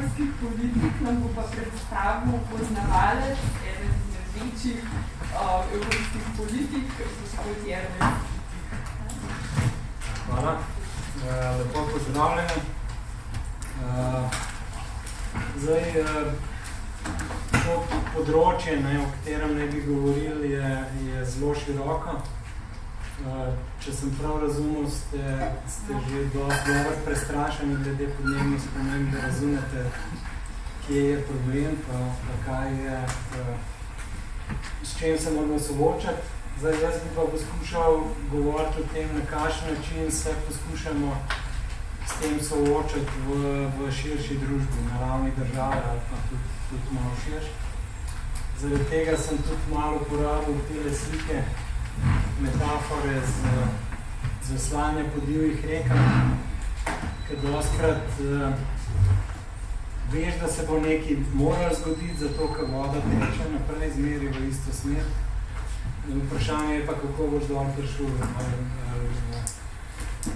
zemeljskih politik nam bo pa predstavil poznavalec, eden izmed večjih evropskih politik, gospod Jernej. Hvala. Lepo pozdravljeni. Zdaj, to področje, o katerem ne bi govorili, je zelo široko. Če sem prav razumel, ste že dosti dobro prestrašeni glede podnebnih sprememb, da razumete, kje je problem, pa kaj je, s čem se moramo soočati. Zdaj, jaz bi pa poskušal govoriti o tem, na kakšen način se poskušamo s tem soočati v širši družbi, na ravni države ali pa tudi malo širši. Zaradi tega sem tudi malo uporabil tele slike, metafore z veslanje po divjih rekah, ker dostikrat veš, da se bo nekaj moral zgoditi, zato ker voda teče naprej, zmeri v isto smer. Vprašanje je pa, kako boš dol prišel,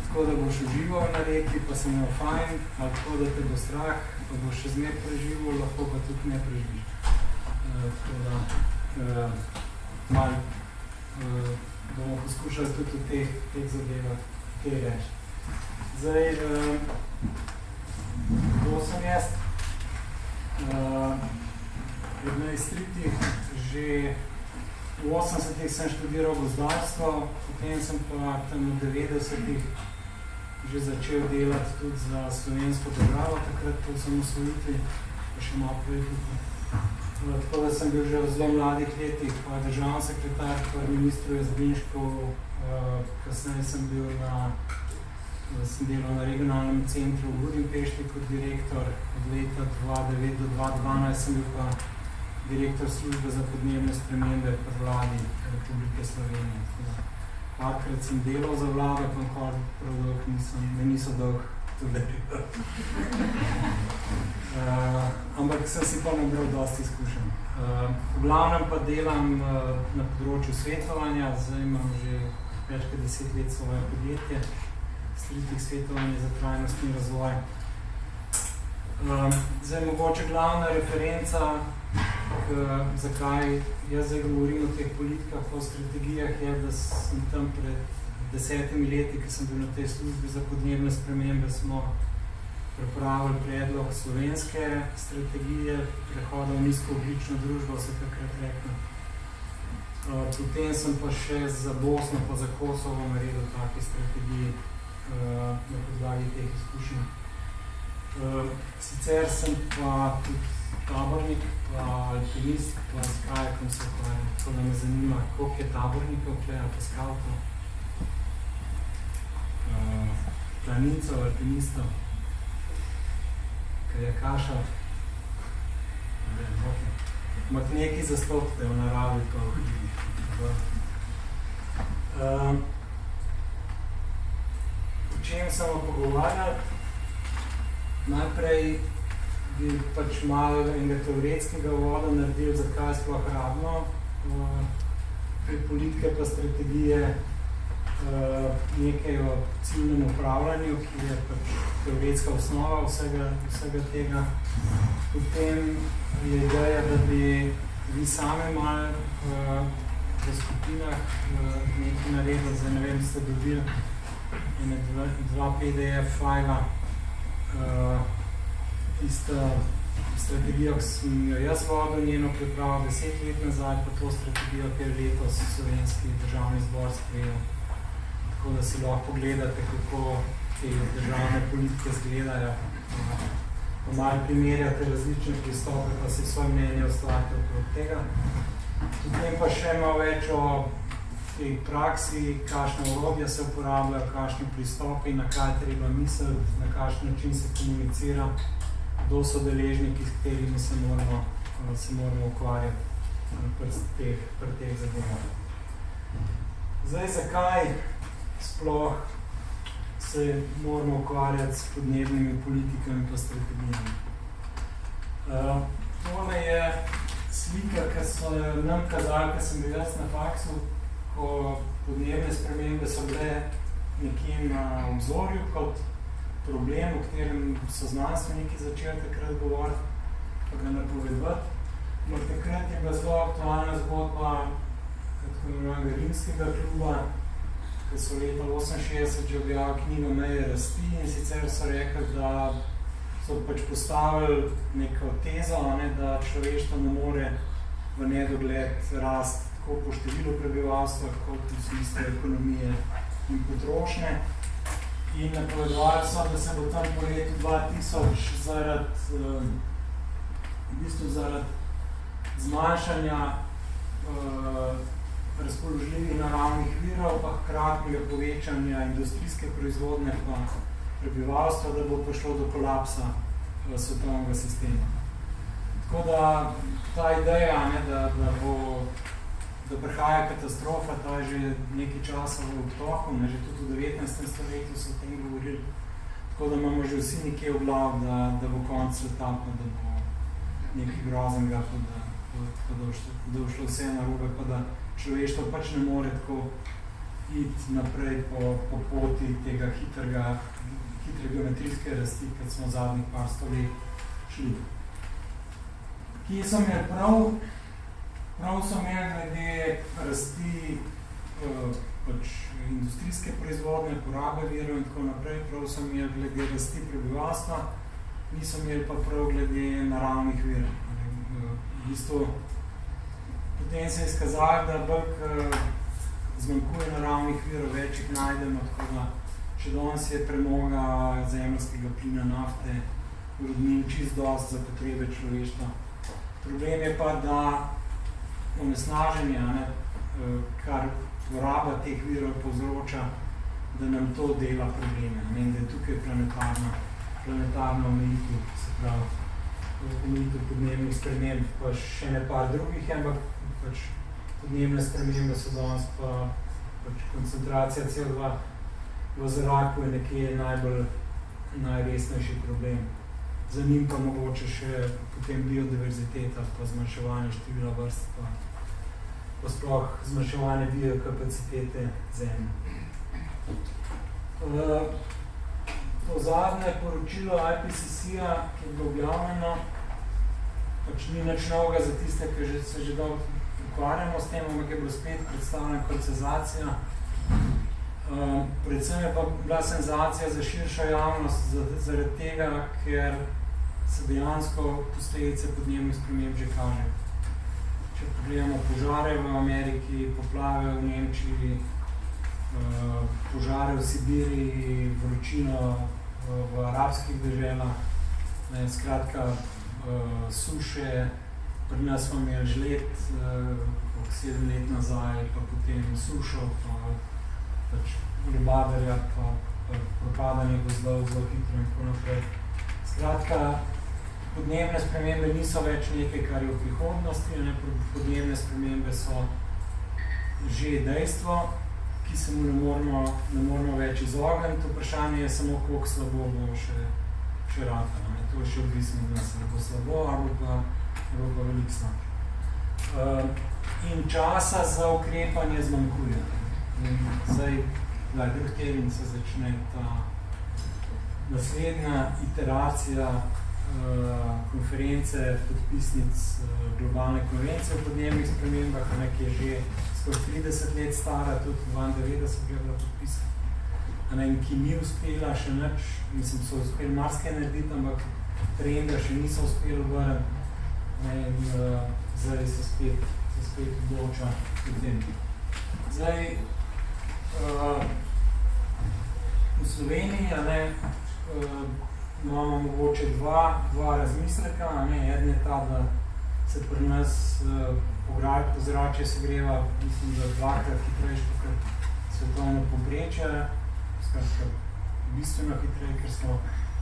tako da boš užival na reki, pa se imel fajn, ali tako da te bo strah, pa boš še zmer preživel, lahko pa tudi ne preživiš. Tako da malo bomo poskušali tudi v teh zadevah kaj reči. Zdaj, kdo sem jaz? Od najstritih že v 80-ih sem študiral gozdarstvo, potem sem pa tam v 90-ih že začel delati tudi za slovensko državo, takrat po osamosvojitvi, pa še malo prej tudi. Tako da sem bil že v zelo mladih letih državni sekretar pri ministru Jazbinšku, kasneje sem delal na regionalnem centru v Budimpešti kot direktor, od leta 2009 do 2012 sem bil pa direktor službe za podnebne spremembe pri vladi Republike Slovenije. Parkrat sem delal za vlado, pa prav dolgo niso dolgo tolerirali. Ampak sem si pa nabral dosti izkušenj. V glavnem pa delam na področju svetovanja, zdaj imam že več kot 10 let svoje podjetje, Stritih svetovanje za trajnostni razvoj. Zdaj mogoče glavna referenca, zakaj jaz zdaj govorim o teh politikah, o strategijah, je, da sem tam pred 10 leti, ki sem bil na tej službi za podnebne spremembe, smo pripravili predlog slovenske strategije prehoda v nizkoogljično družbo, se takrat rekla. Potem sem pa še za Bosno pa za Kosovo naredil take strategije na podlagi teh izkušenj. Sicer sem pa tudi tabornik, pa alpinist, pa s kajakom se ukvarjam, tako da me zanima, koliko je tabornikov, pa skavtov, planincev, alpinistov, kajakašev. Ampak nekaj zastopite v naravi, pa v hribih. O čem smo pogovarjali? Najprej bi pač malo enega teoretskega uvoda naredil, zakaj sploh rabimo pri politike pa strategije nekaj o ciljnem upravljanju, ki je pač teoretska osnova vsega tega. Potem je ideja, da bi vi sami malo v skupinah nekaj naredili, zdaj ne vem, ste dobili dva PDF fajla, tista strategijo, ki sem jo jaz vodil, njeno pripravo 10 let nazaj, pa to strategijo, ki je letos Slovenski državni zbor sprejel. Tako da si lahko pogledate, kako te državne politike izgledajo, pa malo primerjate različne pristope, pa si svoje mnenje ustvarite okrog tega. Potem pa še malo več o tej praksi, kakšne orodja se uporabljajo, kakšne pristope in na kaj treba misliti, na kakšen način se komunicira, kdo so deležniki, s katerimi se moramo ukvarjati pri teh zadevah. Zdaj, zakaj sploh se moramo ukvarjati s podnebnimi politikami pa strategijami? Tole je slika, ki so nam kazali, ki sem bil jaz na faksu, ko podnebne spremembe so bile nekje na obzorju kot problem, o katerem so znanstveniki začeli takrat govoriti, pa ga napovedovati. Ampak takrat je bila zelo aktualna zgodba tako imenovanega rimskega kluba, ki so leta 68 že objavili knjigo Meje rasti in sicer so rekli, da so pač postavili neko tezo, da človeštvo ne more v nedogled rasti tako po številu prebivalstva, kot v smislu ekonomije in potrošnje. In napovedovali so, da se bo tam po letu 2000 zaradi zmanjšanja razpoložljivih naravnih virov, pa hkratnega povečanja industrijske proizvodnje pa prebivalstva, da bo prišlo do kolapsa svetovnega sistema. Tako da ta ideja, da prihaja katastrofa, ta je že nekaj časa v obtoku, že tudi v 19. stoletju so o tem govorili. Tako da imamo že vsi nekje v glav, da bo konec sveta, pa da bo nekaj groznega, pa da bo šlo vse narobe, pa da človeštvo pač ne more tako iti naprej po poti tega hitre geometrijske rasti, kot smo zadnjih par stolet šli. Kje so imeli prav? Prav so imeli glede rasti pač industrijske proizvodnje, porabe virov in tako naprej, prav so imeli glede rasti prebivalstva, niso imeli pa prav glede naravnih virov. V bistvu, potem se je izkazalo, da bolj zmanjkuje naravnih virov, več jih najdemo, tako da še danes je premoga zemeljskega plina, nafte, rudnin čisto dosti za potrebe človeštva. Problem je pa, da onesnaženje, kar poraba teh virov povzroča, da nam to dela probleme. Da je tukaj planetarna omejitev, se pravi, omejitev podnebnih sprememb, pa še ne par drugih, ampak pač podnebne spremembe so danes pa pač koncentracija CO2 v zraku je nekje najresnejši problem. Za njim pa mogoče še potem biodiverziteta, pa zmanjševanje števila vrst, pa sploh zmanjševanje biokapacitete zemlje. To zadnje poročilo IPCC-a, ki je bilo objavljeno, pač ni nič novega za tiste, ki se že dolgo ukvarjamo s tem, ampak je bilo spet predstavljena kot senzacija. Predvsem je pa bila senzacija za širšo javnost zaradi tega, ker se dejansko posledice podnebnih sprememb že kažejo. Če pogledamo požare v Ameriki, poplave v Nemčiji, požare v Sibiriji, vročino v arabskih deželah, skratka suše, pri nas smo imeli žled 7 let nazaj, pa potem sušo, pa pač grubadarja, pa propadanje gozdov zelo hitro in tako naprej. Skratka, podnebne spremembe niso več nekaj, kar je v prihodnosti, podnebne spremembe so že dejstvo, ki se mu ne moramo več izogniti. Vprašanje je samo, koliko slabo bo še ratalo. To je še odvisno od nas, ali bo slabo, ali pa veliko slabo. In časa za ukrepanje zmanjkuje. Zdaj, drugi teden se začne ta naslednja iteracija konference podpisnic globalne konvencije o podnebnih spremembah, ki je že skoraj 30 let stara, tudi 92 je bila podpisana, ki ni uspela še nič, mislim, so uspeli marsikaj narediti, ampak trenda še niso uspeli vrniti in zdaj se spet odloča o tem. Zdaj, v Sloveniji imamo mogoče dva razmisleka. Eden je ta, da se pri nas ozračje segreva, mislim, da dvakrat hitrejše kot svetovno povprečje, skratka bistveno hitreje, ker smo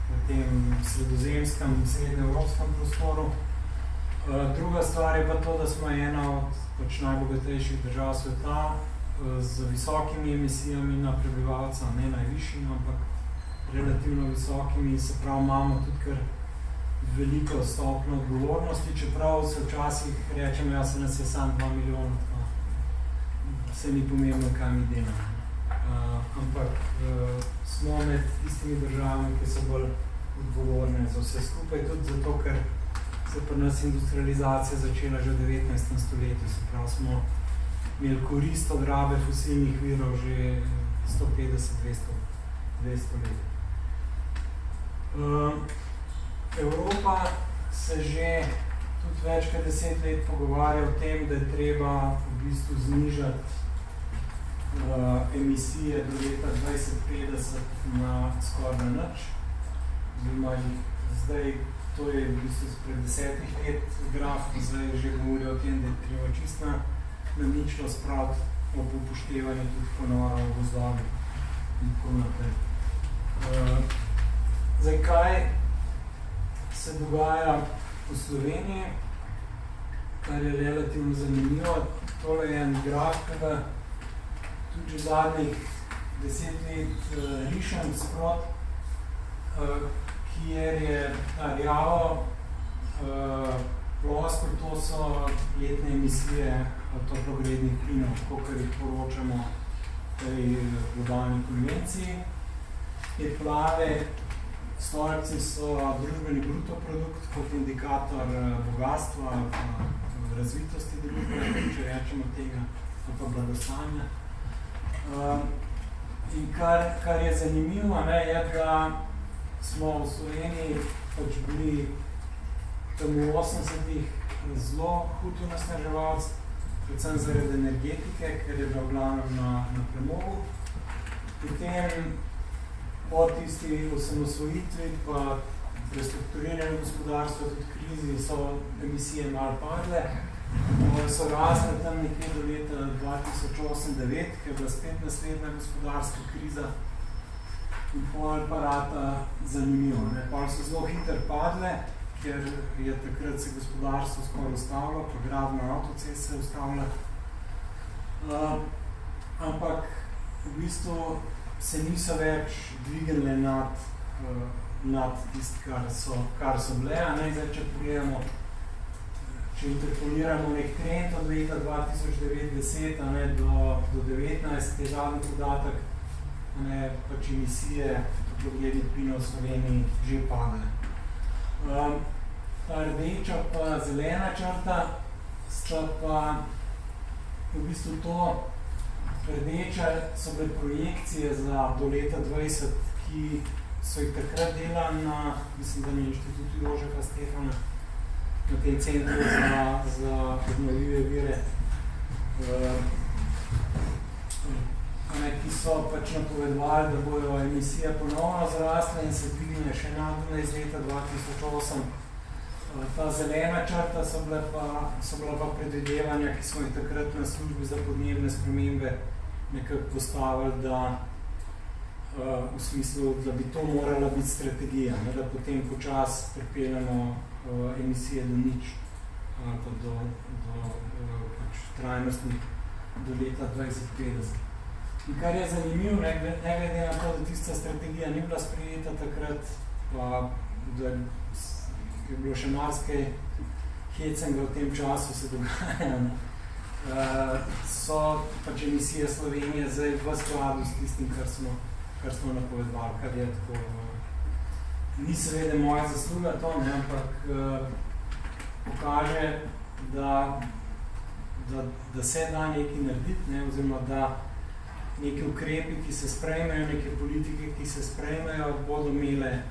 v tem sredozemskem, srednjeevropskem prostoru. Druga stvar je pa to, da smo ena od najbogatejših držav sveta z visokimi emisijami na prebivalca, ne najvišjimi, ampak relativno visokimi, se pravi, imamo tudi kar veliko stopnjo odgovornosti, čeprav se včasih rečemo, se nas je sam 2 milijona, se ni pomembno, kaj mi delamo. ampak smo med tistimi državami, ki so bolj odgovorne za vse skupaj, tudi zato, ker se pri nas industrializacija začela že v 19. stoletju, se pravi, smo imeli korist od rabe fosilnih virov že 150-200 let. Evropa se že tudi več kot 10 let pogovarja o tem, da je treba v bistvu znižati emisije do leta 2050 na skoraj nič. Zdaj, to je v bistvu pred 10 let graf, zdaj že govori o tem, da je treba čisto na ničlo spraviti ob upoštevanju tudi ponora v gozdovi in tako naprej. Zdaj, kaj se dogaja v Sloveniji, kar je relativno zanimivo. Tole je en graf, ki ga tudi že zadnjih 10 let rišem sprot, kjer je rjavo plosko, to so letne emisije toplogrednih plinov, kakor jih poročamo tej globalni konvenciji. Te plave stolpci so družbeni brutoprodukt kot indikator bogatstva, razvitosti družbe, če rečemo tega, pa blagostanja. In kar je zanimivo, je, da smo v Sloveniji pač bili tam v 80-ih zelo hud onesnaževalci, predvsem zaradi energetike, ker je bila v glavnem na premogu. Potem po tisti osamosvojitvi pa prestrukturiranju gospodarstva, tudi krizi, so emisije malo padle. So rasle tam nekje do leta 2008-2009, ker je bila spet naslednja gospodarska kriza in pol parata zanimivo. Pol so zelo hitro padle, ker je takrat se gospodarstvo skoraj ustavilo, pa gradna avtocest se je ustavila. Ampak v bistvu se niso več dvignile nad tist, kar so bile. Zdaj, če pogledamo, če interpoliramo nek trend od leta 2009-2010 do 2019, je zadnji podatek, pač emisije toplogrednih plinov v Sloveniji že padle. Ta rdeča pa zelena črta sta pa v bistvu to rdeče so bile projekcije do leta 2020, ki so jih takrat delali mislim, da na Inštitutu Jožefa Stefana, na tem centru za obnovljive vire, ki so pač napovedovali, da bojo emisije ponovno zrasle in se dvignile še nadalje iz leta 2008. Ta zelena črta so bila pa predvidevanja, ki smo jih takrat na službi za podnebne spremembe nekako postavili, da v smislu, da bi to morala biti strategija, da potem počas pripeljamo emisije do nič, pa do trajnostnih do leta 2050. In kar je zanimivo, ne glede na to, da tista strategija ni bila sprejeta takrat, pa da je bilo še marsikaj hecenga v tem času se dogaja, so pač emisije Slovenije zdaj v skladu s tistim, kar smo napovedovali, kar je tako, ni seveda moja zasluga to, ampak pokaže, da se da nekaj narediti, oziroma da neke ukrepi, ki se sprejmejo, neke politike, ki se sprejmejo, bodo imele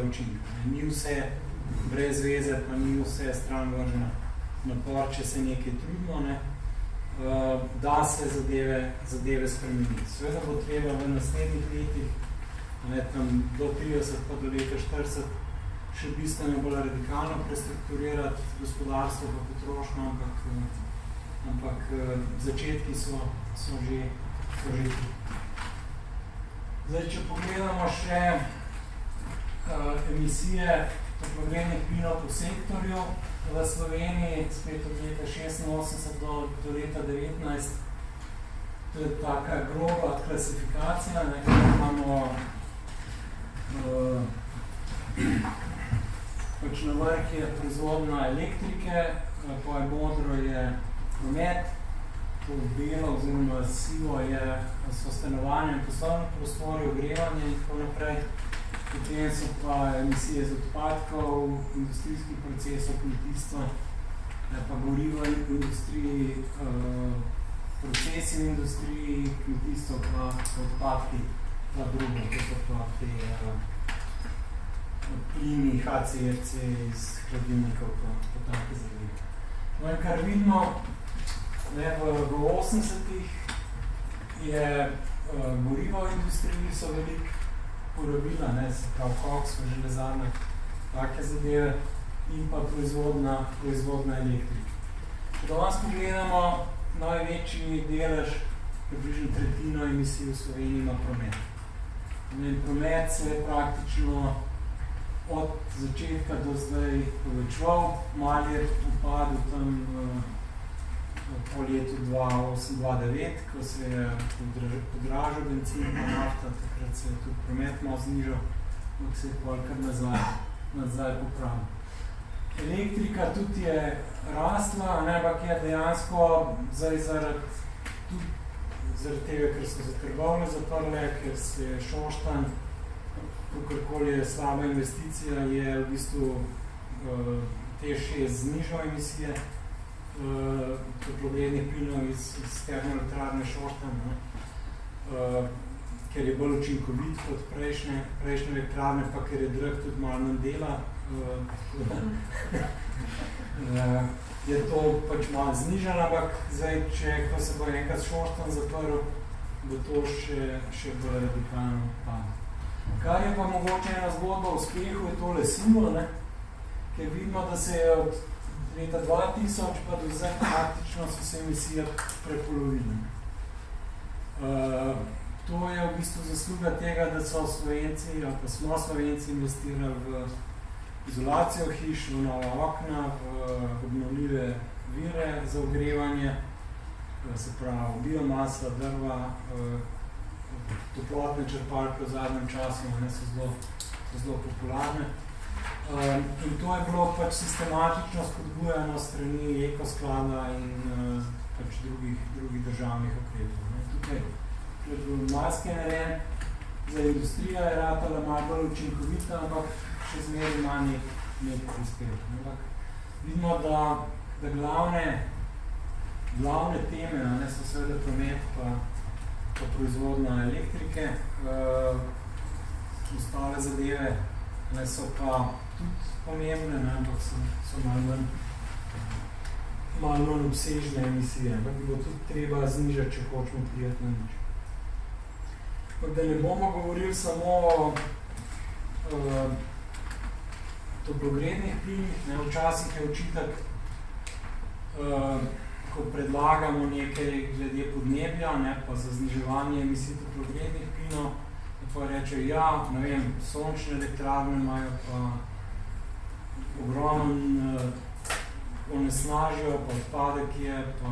učinke. Ni vse brez veze, pa ni vse stran vrženo napor, če se nekaj trudimo, da se zadeve spremeniti. Seveda bo treba v naslednjih letih, tam do 30 pa do leta 40, še bistveno bolj radikalno prestrukturirati gospodarstvo pa potrošnjo, ampak začetki so že tu. Zdaj, če pogledamo še emisije toplogrednih plinov po sektorju v Sloveniji, spet od leta 86 do leta 19, to je taka groba klasifikacija, kjer imamo pač na vrh je proizvodnja elektrike, pa je modro je promet, to belo oziroma sivo so stanovanja in poslovne prostore, ogrevanje in tako naprej. Potem so pa emisije iz odpadkov, industrijskih procesov, kmetijstva, pa gorivo v industriji, procesi v industriji, kmetijstvo pa odpadki, pa drugo, to so pa te plini, HCFC iz hladilnikov, pa take zadeve. No in kar vidimo, v 80-ih je gorivo v industriji so veliko porabila, se pravi koks, železarne, take zadeve in pa proizvodna elektrika. Če danes pogledamo, največji delež, približno tretjino emisij v Sloveniji ima promet. Promet se je praktično od začetka do zdaj povečeval, malo je upadel tam po letu 2008-2009, ko se je podražil bencin pa nafta, takrat se je tudi promet malo znižal, ampak se je kar nazaj popravil. Elektrika tudi je rasla, ampak je dejansko zdaj zaradi tega, ker so se trgovine zaprle, ker se je Šoštanj, kakorkoli je slaba investicija, je v bistvu TEŠ znižal emisije toplogrednih plinov iz termoelektrarne Šoštanj, ker je bolj učinkovit kot prejšnje elektrarne, pa ker je drag tudi malo manj dela, je to pač malo znižano, ampak zdaj, ko se bo enkrat Šoštanj zaprl, bo to še bolj radikalno padlo. Kar je pa mogoče ena zgodba o uspehu, je tole simbol, ker vidimo, da se je od leta 2000 pa do zdaj praktično so se emisije prepolovile. To je v bistvu zasluga tega, da so Slovenci, ali pa smo Slovenci investirali v izolacijo hiš, v nova okna, v obnovljive vire za ogrevanje, se pravi biomasa, drva, toplotne črpalke v zadnjem času so zelo popularne. In to je bilo pač sistematično spodbujano strani Ekosklada in pač drugih državnih ukrepov. Tukaj je bil marsikaj narejen, za industrija je ratala malo bolj učinkovita, ampak še zmeraj ima nek prispevek. Vidimo, da glavne teme so seveda promet pa proizvodna elektrike, ostale zadeve so pa tudi pomembne, ampak so malo manj obsežne emisije, ampak bi bilo tudi treba znižati, če hočemo priti na nič. Da ne bomo govorili samo o toplogrednih plinih, včasih je očitek, ko predlagamo nekaj glede podnebja, pa za zniževanje emisij toplogrednih plinov, pa rečejo, sončne elektrarne imajo pa ogromno onesnažijo, pa odpadek je, pa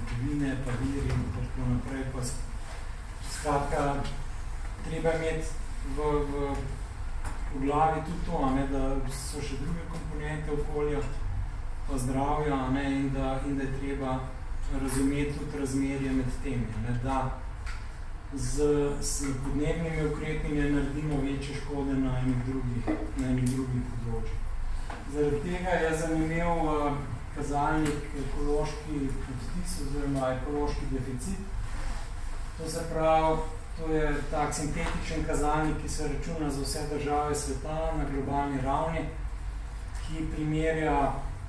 kovine, pa viri in tako naprej. Skratka, treba imeti v glavi tudi to, da so še druge komponente okolja, pa zdravja, in da je treba razumeti tudi razmerje med temi, da s podnebnimi ukrepi ne naredimo večje škode na enih drugih področjih. Zaradi tega je zanimiv kazalnik ekološki odtis oziroma ekološki deficit. To se pravi, to je tak sintetičen kazalnik, ki se računa za vse države sveta na globalni ravni, ki primerja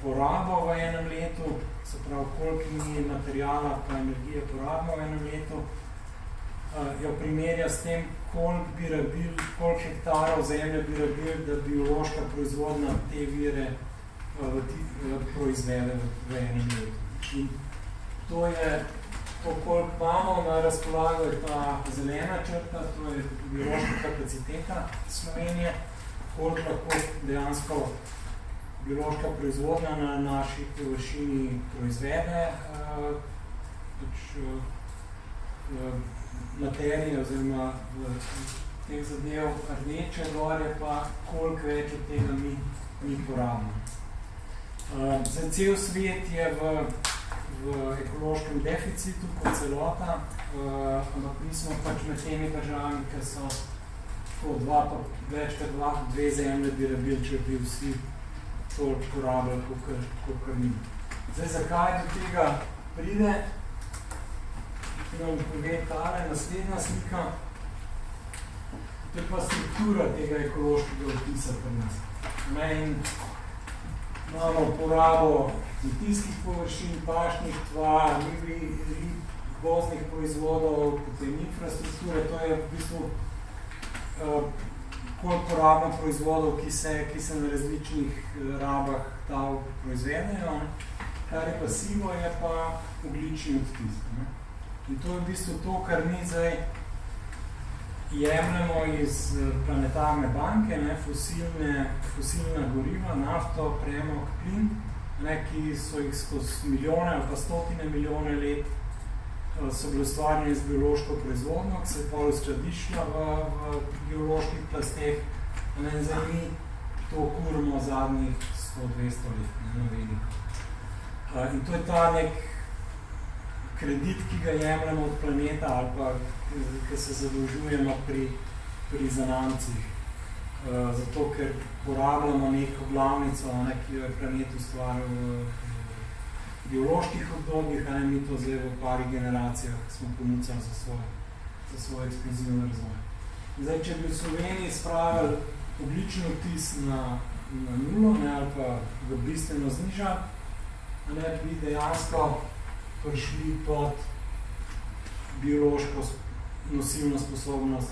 porabo v enem letu, se pravi, koliko mi materijala pa energije porabimo v enem letu, jo primerja s tem, koliko hektarov zemlje bi rabili, da biološka proizvodnja te vire proizvede v enem letu. In to je, koliko imamo na razpolago, je ta zelena črta, to je biološka kapaciteta Slovenije, koliko lahko dejansko biološka proizvodnja na naši površini proizvede materije oziroma teh zadev, rdeče gore pa koliko več od tega mi porabimo. Za cel svet je v v ekološkem deficitu kot celota, ampak mi smo pač med temi državami, ki so več kot dve zemlje bi rabili, če bi vsi toliko porabili, kot mi. Zdaj, zakaj do tega pride? Nam pove tale naslednja slika. To je pa struktura tega ekološkega odtisa pri nas. Imamo porabo kmetijskih površin, pašnih tva, gozdnih proizvodov, potem infrastrukture, to je v bistvu koliko porabno proizvodov, ki se na različnih rabah tal proizvedejo. Kar je pa sivo, je pa ogljični odtis. In to je v bistvu to, kar mi zdaj jemljemo iz planetarne banke, fosilna goriva, nafto, premog, plin, ki so jih skozi milijone ali pa stotine milijone let so bili ustvarjeni z biološko proizvodnjo, ki se je pol skladiščila v geoloških plasteh, in zdaj mi to kurimo zadnjih 100-200 let, na veliko. In to je ta nek kredit, ki ga jemljamo od planeta ali pa ki se zadolžujemo pri zanamcih. Zato, ker porabljamo neko glavnico, ki jo je planet ustvaril v geoloških obdobjih, mi to zdaj v parih generacijah smo ponucali za svoj eksplozivni razvoj. Zdaj, če bi v Sloveniji spravili ogljični odtis na nulo, ali pa ga bistveno znižali, bi dejansko prišli pod biološko nosilno sposobnost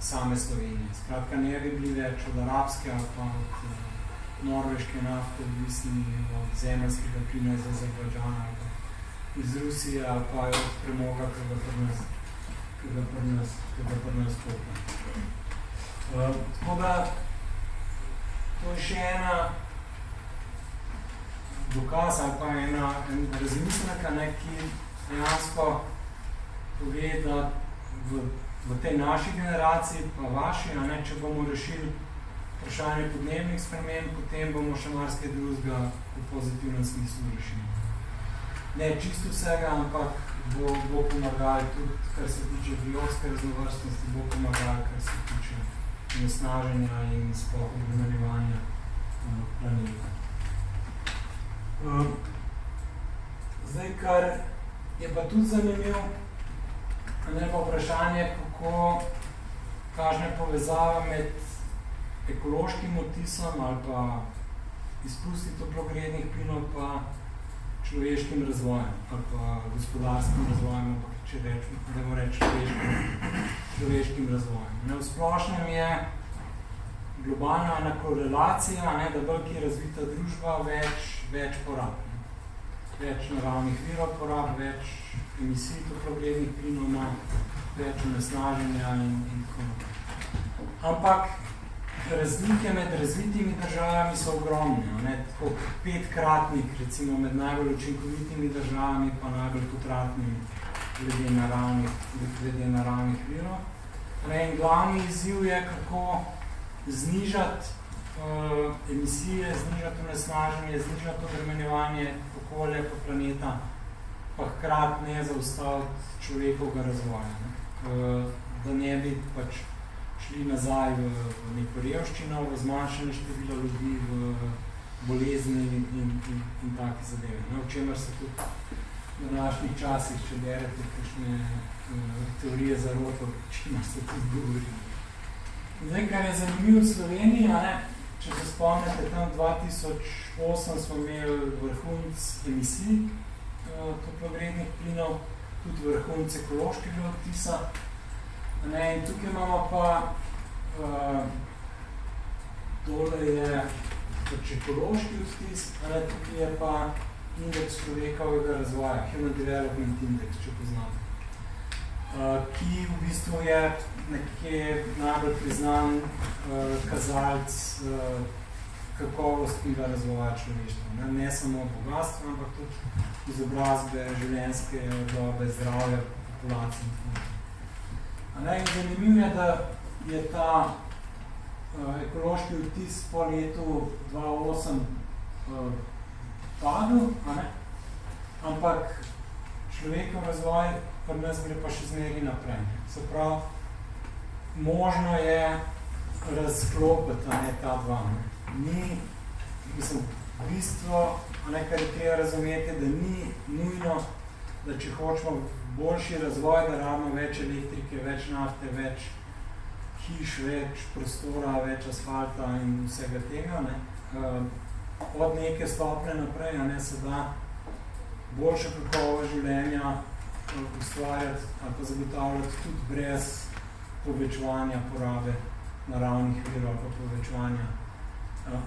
same Slovenije. Skratka, ne bi bili več od arabske ali pa od norveške nafte, odvisni od zemeljskega plina iz Azerbajdžana ali pa iz Rusije ali pa od premoga, ki ga pri nas kopa. Tako da, to je še ena dokaz ali pa ena razmisleka, ki dejansko pove, da v tej naši generaciji, pa vaši, če bomo rešili vprašanje podnebnih sprememb, potem bomo še marsikaj drugega v pozitivnem smislu rešili. Ne čisto vsega, ampak bo pomagali tudi, kar se tiče biotske raznovrstnosti, bo pomagali, kar se tiče onesnaženja in sploh obremenjevanja planeta. Zdaj, kar je pa tudi zanimivo, pa vprašanje, kakšna je povezava med ekološkim odtisom ali pa izpusti toplogrednih plinov pa človeškim razvojem ali pa gospodarskim razvojem, če človeškim razvojem. V splošnem je globalna ena korelacija, da bolj ki je razvita družba, več porab. Več naravnih virov porab, več emisij toplogrednih plinov ima, več onesnaženja in tako naprej. Ampak razlike med razvitimi državami so ogromne. Tako 5-kratnik, recimo med najbolj učinkovitimi državami pa najbolj potratnimi glede naravnih virov. In glavni izziv je, kako znižati emisije, znižati onesnaženje, znižati obremenjevanje okolja pa planeta, pa hkrati ne zaustaviti človekovega razvoja. Da ne bi pač šli nazaj v neko revščino, v zmanjšanje števila ljudi, v bolezni in take zadeve. O čemer se tudi v današnjih časih, če berete kakšne teorije zarote, o čemer se tudi govori. Zdaj, kar je zanimivo v Sloveniji, če se spomnite, tam 2008 smo imeli vrhunc emisij toplogrednih plinov, tudi vrhunc ekološkega odtisa. In tukaj imamo pa, tole je pač ekološki odtis, tukaj je pa indeks človekovega razvoja, Human Development Index, če poznate, ki v bistvu je nekje najbolj priznan kazalec kakovostnega razvoja človeštva. Ne samo bogatstva, ampak tudi izobrazbe, življenjske dobe, zdravja, populacije in tako. Zanimivo je, da je ta ekološki odtis po letu 2008 padel, ampak človekov razvoj pri nas gre pa še zmeri naprej. Se pravi, možno je razklopiti ta dva. Ni, mislim, bistvo, kar je treba razumeti, da ni nujno, da če hočemo boljši razvoj, da rabimo več elektrike, več nafte, več hiš, več prostora, več asfalta in vsega tega. Od neke stopne naprej se da boljša kakovost življenja ustvarjati ali pa zagotavljati tudi brez povečevanja porabe naravnih virov ali pa povečevanja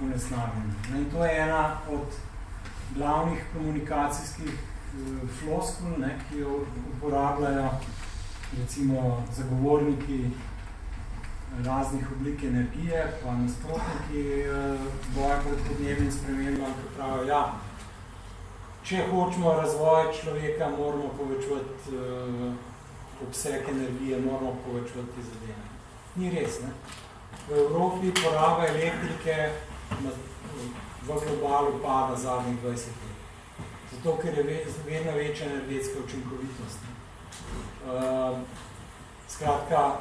onesnaženja. In to je ena od glavnih komunikacijskih floskul, ki jo uporabljajo recimo zagovorniki raznih oblik energije, pa nasprotniki boja proti podnebnim spremembam, ki pravijo, ja, če hočemo razvoj človeka, moramo povečevati obseg energije, moramo povečevati te zadeve. Ni res, ne? V Evropi poraba elektrike v globalu pada zadnjih 20 let. Zato, ker je vedno večja energetska učinkovitost. Skratka,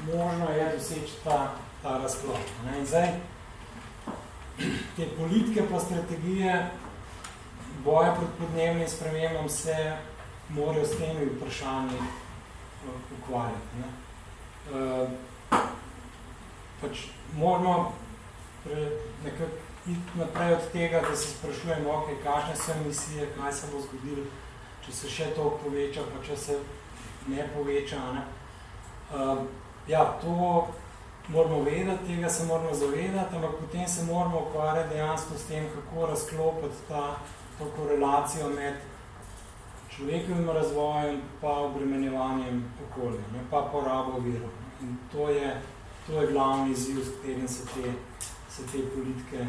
možno je doseči ta razklop. In zdaj, te politike pa strategije boja proti podnebnim spremembam se morajo s temi vprašanji ukvarjati. Moramo nekako iti naprej od tega, da se sprašujemo, kakšne so emisije, kaj se bo zgodilo, če se še toliko poveča, pa če se ne poveča. Ja, to moramo vedeti, tega se moramo zavedati, ampak potem se moramo ukvarjati dejansko s tem, kako razklopiti to korelacijo med človekovim razvojem pa obremenjevanjem okolja, pa porabo virov. In to je glavni izziv, s katerim se te politike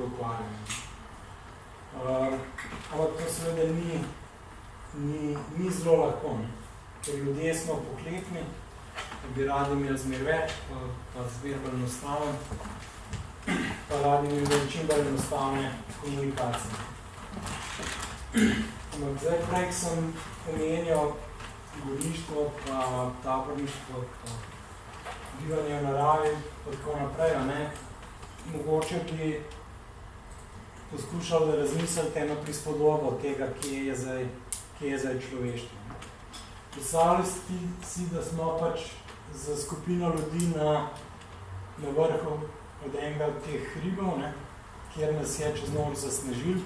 ukvarjajo. Ampak to seveda ni zelo lahko, ker ljudje smo pohlepni, bi radi imeli zmer več, pa zmer bolj enostaven, pa radi imeli čim bolj enostavne komunikacije. Ampak zdaj prej sem omenjal gorištvo, pa taborništvo, pa bivanje v naravi, pa tako naprej, mogoče bi poskušali razmisliti eno prispodobo tega, kje je zdaj človeštvo. Predstavljati si, da smo pač za skupino ljudi na vrhu od enega od teh hribov, kjer nas je čez noč zasnežil.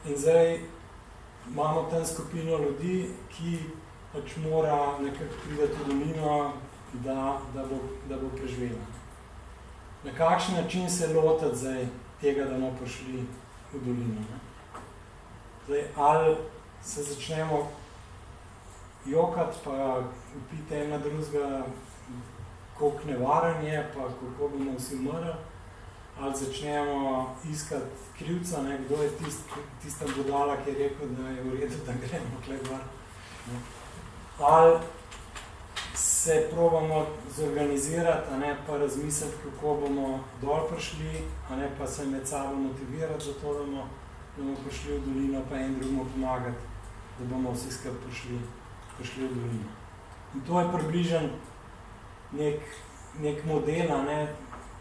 In zdaj imamo tam skupino ljudi, ki pač mora nekako priti v dolino, da bo preživela. Na kakšen način se lotiti zdaj tega, da bomo prišli v dolino? Zdaj, ali se začnemo jokati, pa upiti ena drugega, koliko nevaren je, pa kako bomo vsi umrli, ali začnemo iskati krivca, kdo je tista budala, ki je rekel, da je v redu, da gremo tukaj gor. Ali se probamo zorganizirati, pa razmisliti, kako bomo dol prišli, pa se med sabo motivirati za to, da bomo prišli v dolino, pa en drugemu pomagati, da bomo vsi skupaj prišli v dolino. In to je približen nek model,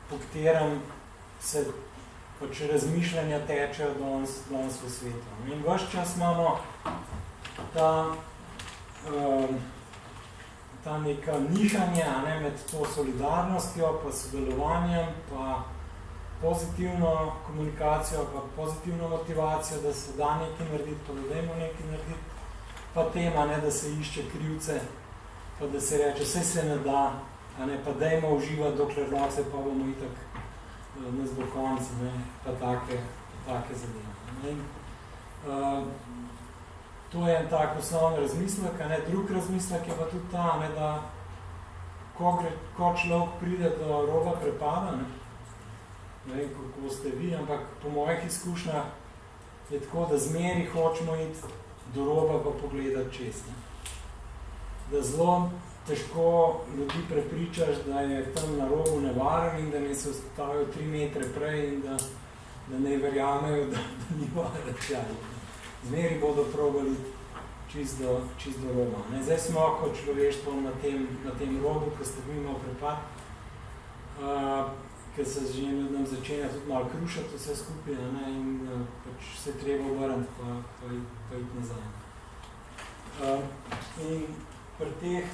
po katerem se pač razmišljanja tečejo danes v svetu. In ves čas imamo ta neka nihanja med to solidarnostjo, pa sodelovanjem, pa pozitivno komunikacijo, pa pozitivno motivacijo, da se da nekaj narediti, pa da dajmo nekaj narediti, pa tema, da se išče krivce, pa da se reče, vse se ne da, pa dajmo uživati, dokler roce, pa bomo itak nas do konca, pa take zadeve. To je en tak osnovni razmislek, drug razmislek je pa tudi ta, da ko človek pride do roba prepada, ne vem, kako ste vi, ampak po mojih izkušnjah je tako, da zmeri hočemo iti do roba pa pogledati čez. Da zelo težko ljudi prepričaš, da je tam na robu nevaren in da ne se ostavijo 3 metre prej in da ne verjamejo, da nima rečali. Zmeri bodo probali čist do roba. Ne? Zdaj smo kot človeštvo na tem robu, ki ste imel prepad, ker se nam začenja tudi malo krušati vse skupaj, ne? In pač se treba obrniti pa iti nazaj. In pri teh,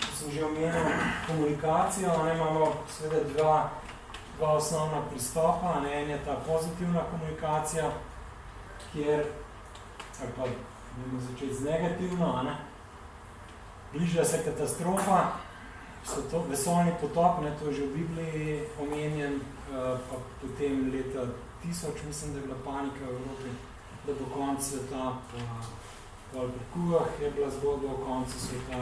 ko sem že omenil komunikacijo, imamo seveda dva osnovna pristopa. En je ta pozitivna komunikacija, kjer, ali pa bomo začeti z negativno, bliža se katastrofa, vesoljni potop, to je že v Bibliji omenjen, pa potem leta 1000, mislim, da je bila panika v Evropi, da bo konc sveta, pa pri Kuvah je bila zgodba o koncu sveta,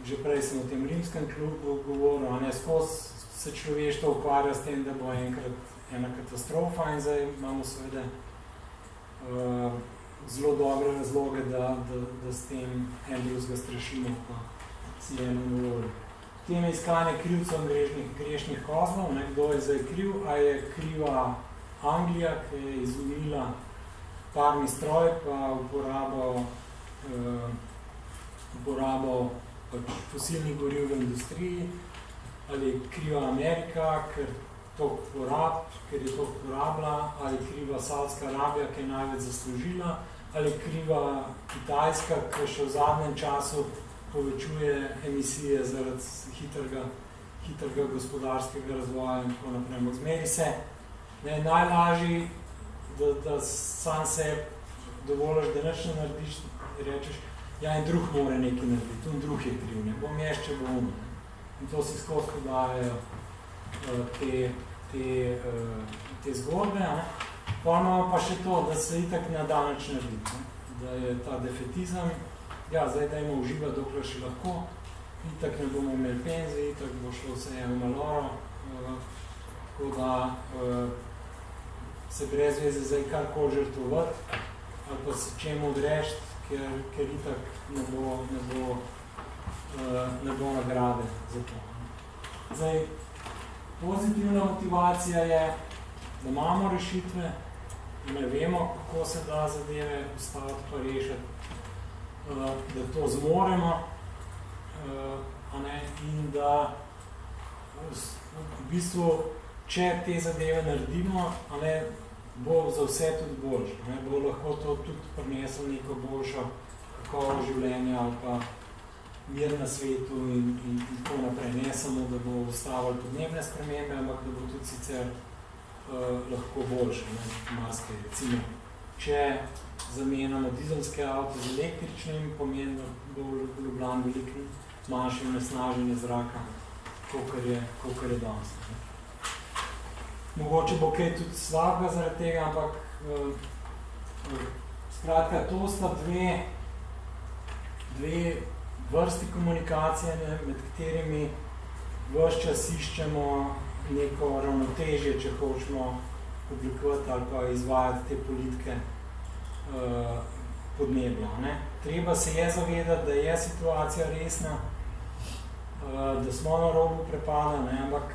že prej sem o tem rimskem klubu govoril, skozi se človeštvo ukvarja s tem, da bo enkrat ena katastrofa in zdaj imamo seveda zelo dobre razloge, da s tem drugega strašimo, pa si eno navoli. Potem je iskanje krivcev grešnih kozlov, kdo je zdaj kriv, a je kriva Anglija, ki je izumila parni stroj, pa uporabo fosilnih goriv v industriji, ali je kriva Amerika, ker je to porabila, ali je kriva Saudska Arabija, ki je največ zaslužila, ali je kriva Kitajska, ki še v zadnjem času povečuje emisije zaradi hitrega gospodarskega razvoja in tako naprej. Zmeri se, najlažji, da sam se dovoliš, da nič ne narediš, rečeš, in drug mora nekaj narediti, in drug je kriv, bom jaz, če bo umil. In to si skozi podajajo te zgodbe. Pa imamo pa še to, da se itak ne da nič narediti, da je ta defetizem, zdaj dajmo uživati, dokler še lahko, itak ne bomo imeli penzije, itak bo šlo vse v maloro, tako da se brez veze zdaj karkoli žrtvovati, ali pa se čemu odreči, ker itak ne bo nagrade za to. Zdaj, pozitivna motivacija je, da imamo rešitve, ne vemo, kako se da zadeve ustaviti pa rešiti, da to zmoremo in da v bistvu, če te zadeve naredimo, bo za vse tudi boljše. Bo lahko to tudi prineslo neko boljšo kakovost življenja ali pa mir na svetu in tako naprej. Ne samo, da bo ustavili podnebne spremembe, ampak da bo tudi sicer lahko boljše. Marsikaj, recimo, če zamenjamo dizelske avto z električnim, pomeni, da bo v Ljubljani veliko manjše onesnaženje zraka, kolikor je danes. Mogoče bo kaj tudi slabega zaradi tega, ampak skratka, to sta dve vrsti komunikacije, med katerimi ves čas iščemo neko ravnotežje, če hočemo oblikovati ali pa izvajati te politike podnebja. Treba se je zavedati, da je situacija resna, da smo na robu prepada, ampak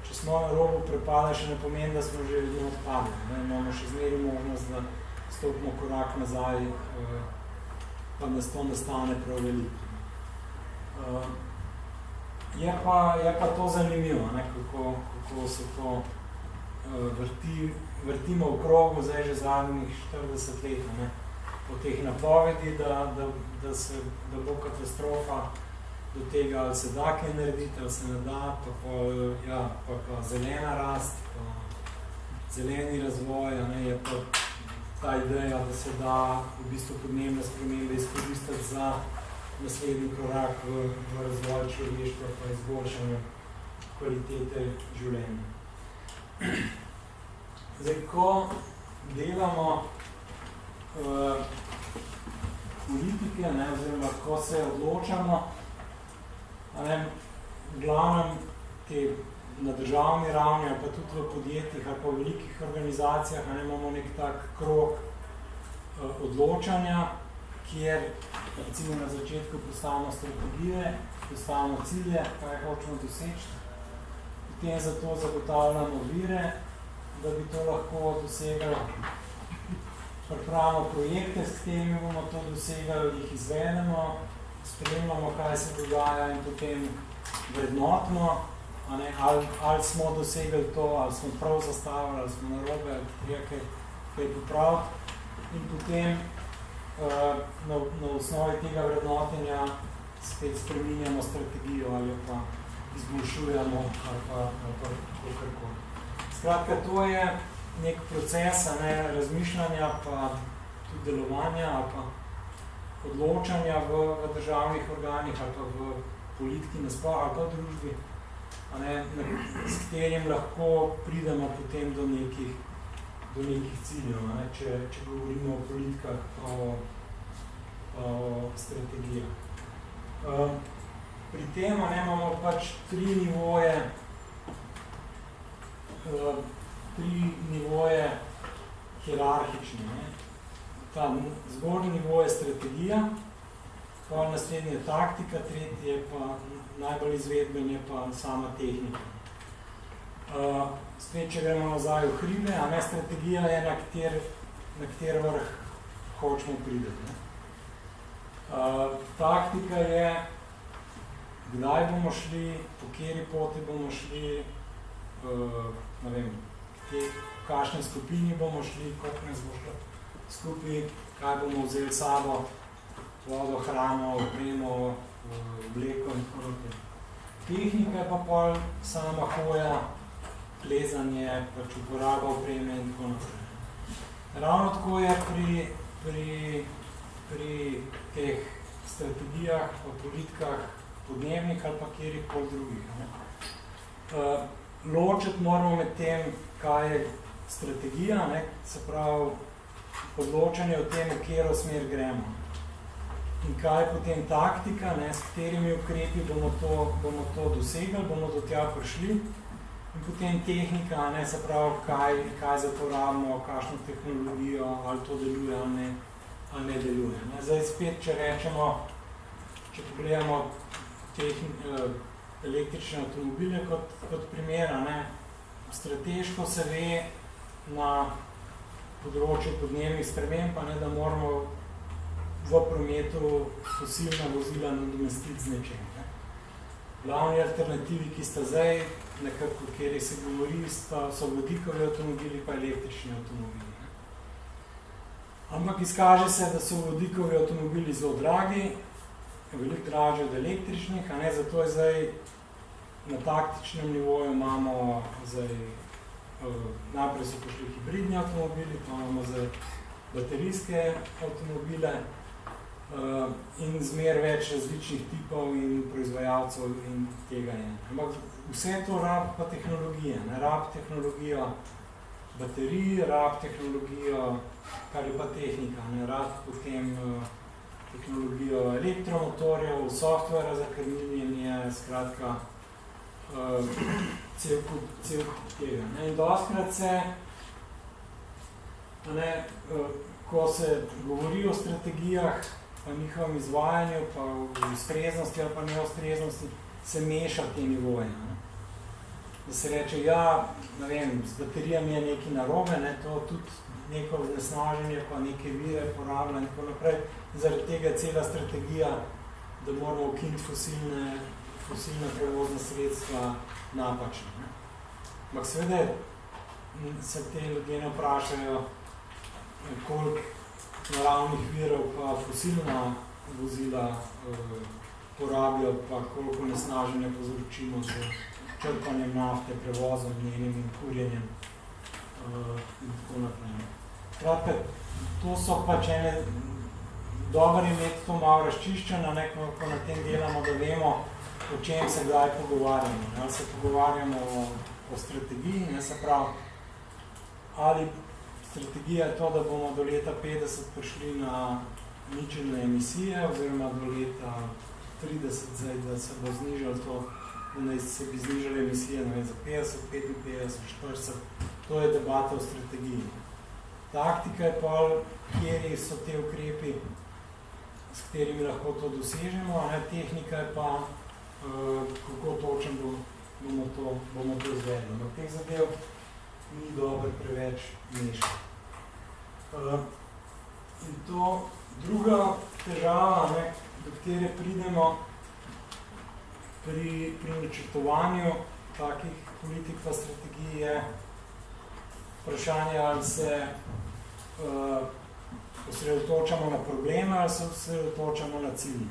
če smo na robu prepada, še ne pomeni, da smo že vedno odpadli. Imamo še zmeri možnost, da stopimo korak nazaj, pa nas to nastane prav veliko. Je pa to zanimivo, kako se to vrtimo v krogu, zdaj že zadnjih 40 let, po teh napovedi, da bo katastrofa do tega, ali se da kaj narediti, ali se ne da, pa zelena rast, pa zeleni razvoj, je pa ta ideja, da se da v bistvu podnebne spremembe izkoristiti za naslednji korak v razvoj človeštva pa izboljšanje kvalitete življenja. Zdaj, ko delamo politike, oziroma ko se odločamo, v glavnem na državni ravni, pa tudi v podjetjih ali pa v velikih organizacijah, imamo nek tak krog odločanja, kjer recimo na začetku postavimo strategije, postavimo cilje, kaj hočemo doseči, potem za to zagotavljamo vire, da bi to lahko dosegali. Pripravimo projekte, s katerimi bomo to dosegali, jih izvedemo, spremljamo, kaj se dogaja in potem vrednotimo, ali smo dosegli to, ali smo prav zastavili, ali smo narobe, ali treba kaj popraviti. In potem na osnovi tega vrednotenja spet spreminjamo strategijo ali pa izboljšujemo ali pa kakorkoli. Skratka, to je nek proces razmišljanja, pa tudi delovanja ali pa odločanja v državnih organih ali pa v politiki nasploh ali pa v družbi, s katerim lahko pridemo potem do nekih ciljev, če govorimo o politikah, o strategijah. Pri tem imamo pač tri nivoje hierarhične. Ta zgornji nivo je strategija, pol naslednji je taktika, tretji je pa najbolj izvedben, je pa sama tehnika. Spet, če gremo nazaj v hribe, strategija je, na kater vrh hočemo priti. Taktika je, kdaj bomo šli, po kateri poti bomo šli, v kakšni skupini bomo šli, koliko nas bo šlo skupaj, kaj bomo vzeli sabo, vodo, hrano, opremo, obleko in tako naprej. Tehnika je pa pol sama hoja, plezanje, pač uporaba opreme in tako naprej. Ravno tako je pri teh strategijah, politikah, podnebnih ali pa kjerikoli drugih. Ločiti moramo med tem, kaj je strategija, se pravi odločanje o tem, v katero smer gremo. In kaj je potem taktika, s katerimi ukrepi bomo to dosegli, bomo do tja prišli. In potem tehnika, se pravi, kaj za to rabimo, kakšno tehnologijo, ali to deluje ali ne deluje. Zdaj spet, če pogledamo električne avtomobile kot primer, strateško se ve na področju podnebnih sprememb, da moramo v prometu fosilna vozila nadomestiti z nečem. Glavni alternativi, ki sta zdaj, nekako, o kateri se govori, so vodikovi avtomobili pa električni avtomobili. Ampak izkaže se, da so vodikovi avtomobili zelo dragi, veliko dražji od električnih, zato je zdaj na taktičnem nivoju imamo najprej so pošli hibridni avtomobili, pa imamo zdaj baterijske avtomobile in zmer več različnih tipov in proizvajalcev in tega je. Ampak vse to rab pa tehnologije, rab tehnologijo baterij, rab tehnologijo, kar je pa tehnika, rab potem tehnologijo elektromotorjev, softvera za krmiljenje, skratka cel kup tega. In dostikrat se, ko se govori o strategijah, pa njihovem izvajanju, pa v ustreznosti ali pa neustreznosti, se meša te nivoje. Da se reče, z baterijami je nekaj narobe, to tudi neko vznesnaženje, pa neke vire porablja in tako naprej. Zaradi tega je cela strategija, da moramo ukiniti fosilne prevozne sredstva napačne. Ampak seveda se te ljudje ne vprašajo, koliko naravnih virov pa fosilna vozila porabijo, pa koliko nesnaženja povzročimo z črpanjem nafte, prevozom njenim in kurjenjem in tako naprej. Skratka, to so pač ene dobro imeti to malo razčiščeno, ko na tem delamo, da vemo, o čem se kdaj pogovarjamo. Ali se pogovarjamo o strategiji, se pravi, ali strategija je to, da bomo do leta 50 prišli na ničelne emisije, oziroma do leta 30, zdaj, da se bo znižalo to, da se bi znižali emisije za 50, 55, 40, to je debata o strategiji. Taktika je pa, kjeri so te ukrepi, s katerimi lahko to dosežemo, tehnika je pa, kako točen bo bomo to izvedli. Ampak teh zadev ni dobro preveč mešati. In to druga težava, do katere pridemo pri načrtovanju takih politik pa strategij, je vprašanje, ali se osredotočamo na probleme ali se osredotočamo na cilje.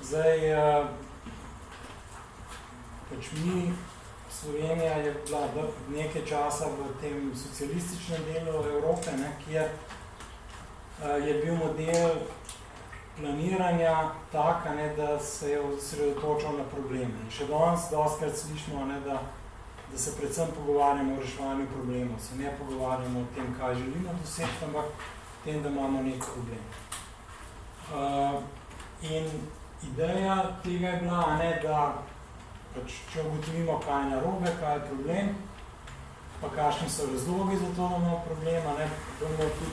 Zdaj, pač mi, Slovenija je bila nekaj časa v tem socialističnem delu Evrope, kjer je bil model planiranja tak, da se je osredotočal na probleme. In še danes dostikrat slišimo, da se predvsem pogovarjamo o reševanju problemov. Se ne pogovarjamo o tem, kaj želimo doseči, ampak o tem, da imamo nek problem. In ideja tega je bila, da če ugotovimo, kaj je narobe, kaj je problem, pa kakšni so razlogi za to, da imamo problem, bomo tudi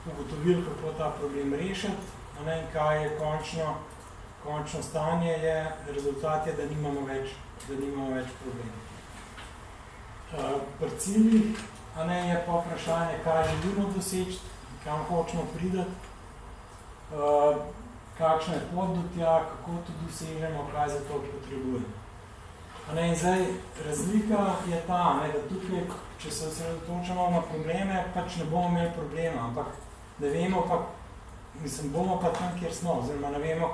ugotovili, kako ta problem rešiti, in kaj je končno stanje, rezultat je, da nimamo več problemov. Pri ciljih je pa vprašanje, kaj želimo doseči, kam hočemo priti, kakšna je pot do tja, kako to dosežemo, kaj za to potrebujemo. In zdaj, razlika je ta, da tukaj, če se osredotočamo na probleme, pač ne bomo imeli problema, ampak ne vemo pa, bomo pa tam, kjer smo, oziroma ne vemo,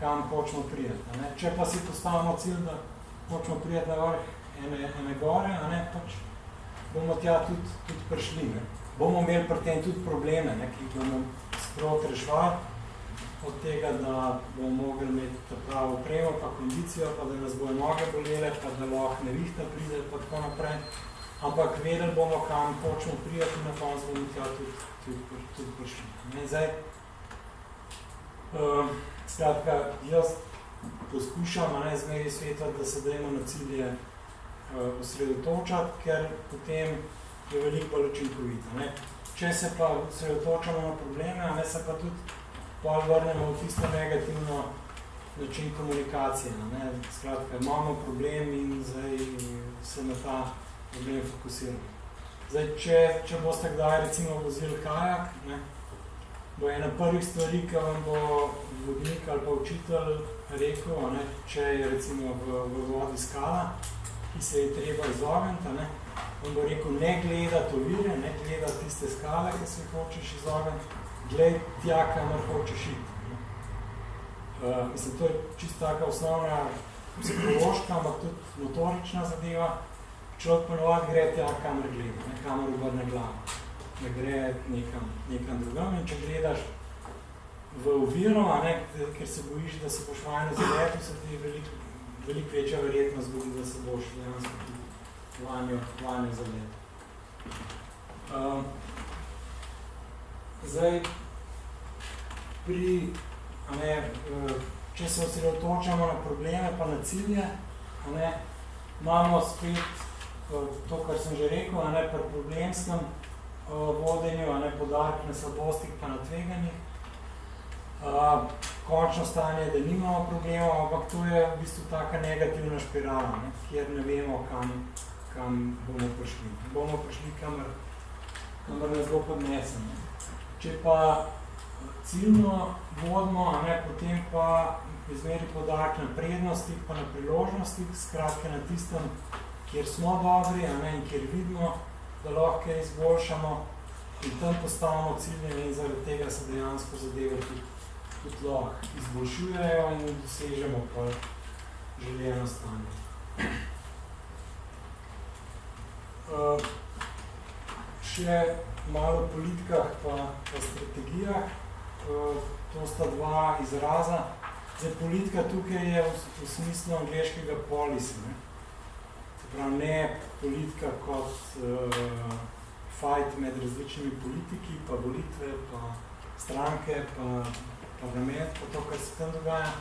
kam hočemo priti. Če pa si postavimo cilj, da hočemo priti na vrh ene gore, pač bomo tja tudi prišli. Bomo imeli pri tem tudi probleme, ki jih bomo sproti reševali, od tega, da bomo mogli imeti pravo opremo, pa kondicijo, pa da nas bojo noge bolele, pa da lahko nevihta pride, pa tako naprej. Ampak vedeli bomo, kam hočemo priti in na koncu bomo tja tudi prišli. In zdaj, skratka, jaz poskušam zmeri svetovati, da se dajmo na cilje osredotočati, ker potem je veliko bolj učinkovito. Če se pa osredotočamo na probleme, se pa tudi pol vrnemo v tisto negativno način komunikacije. Skratka, imamo problem in zdaj se na ta problem fokusiramo. Zdaj, če boste kdaj recimo vozili kajak, bo ena prvih stvari, ki vam bo vodnik ali pa učitelj rekel, če je recimo v vodi skala, ki se je treba izogniti, on bo rekel, ne gledati ovire, ne gledati tiste skale, ki se hočeš izogniti, gled tja, kamor hočeš iti. Mislim, to je čisto taka osnovna psihološka, ampak tudi motorična zadeva. Človek ponovadi gre tja, kamor gleda, kamor obrne glavo. Ne gre nekam drugam. In če gledaš v oviro, ker se bojiš, da se boš vajno zaletel, se ti veliko večja verjetnost zgodi, da se boš vanjo zaletel. Zdaj, če se osredotočamo na probleme pa na cilje, imamo spet to, kar sem že rekel, pri problemskem vodenju, poudarek na slabostih pa na tveganjih. Končno stanje je, da nimamo problemov, ampak to je v bistvu taka negativna špirala, kjer ne vemo, kam bomo prišli. Bomo prišli, kamor nas bo podnesem. Če pa ciljno vodimo, potem pa izmeri poudarek na prednostih pa na priložnostih, skratka na tistem, kjer smo dobri in kjer vidimo, da lahko izboljšamo in tam postavimo cilje in zaradi tega se dejansko zadeve tudi lahko izboljšujejo in dosežemo pa željeno stanje. Še malo o politikah pa strategijah. To sta dva izraza. Zdaj, politika tukaj je v smislu angleškega policy. Se pravi, ne politika kot fight med različnimi politiki, pa volitve, pa stranke, pa parlament, pa to, kar se tam dogaja,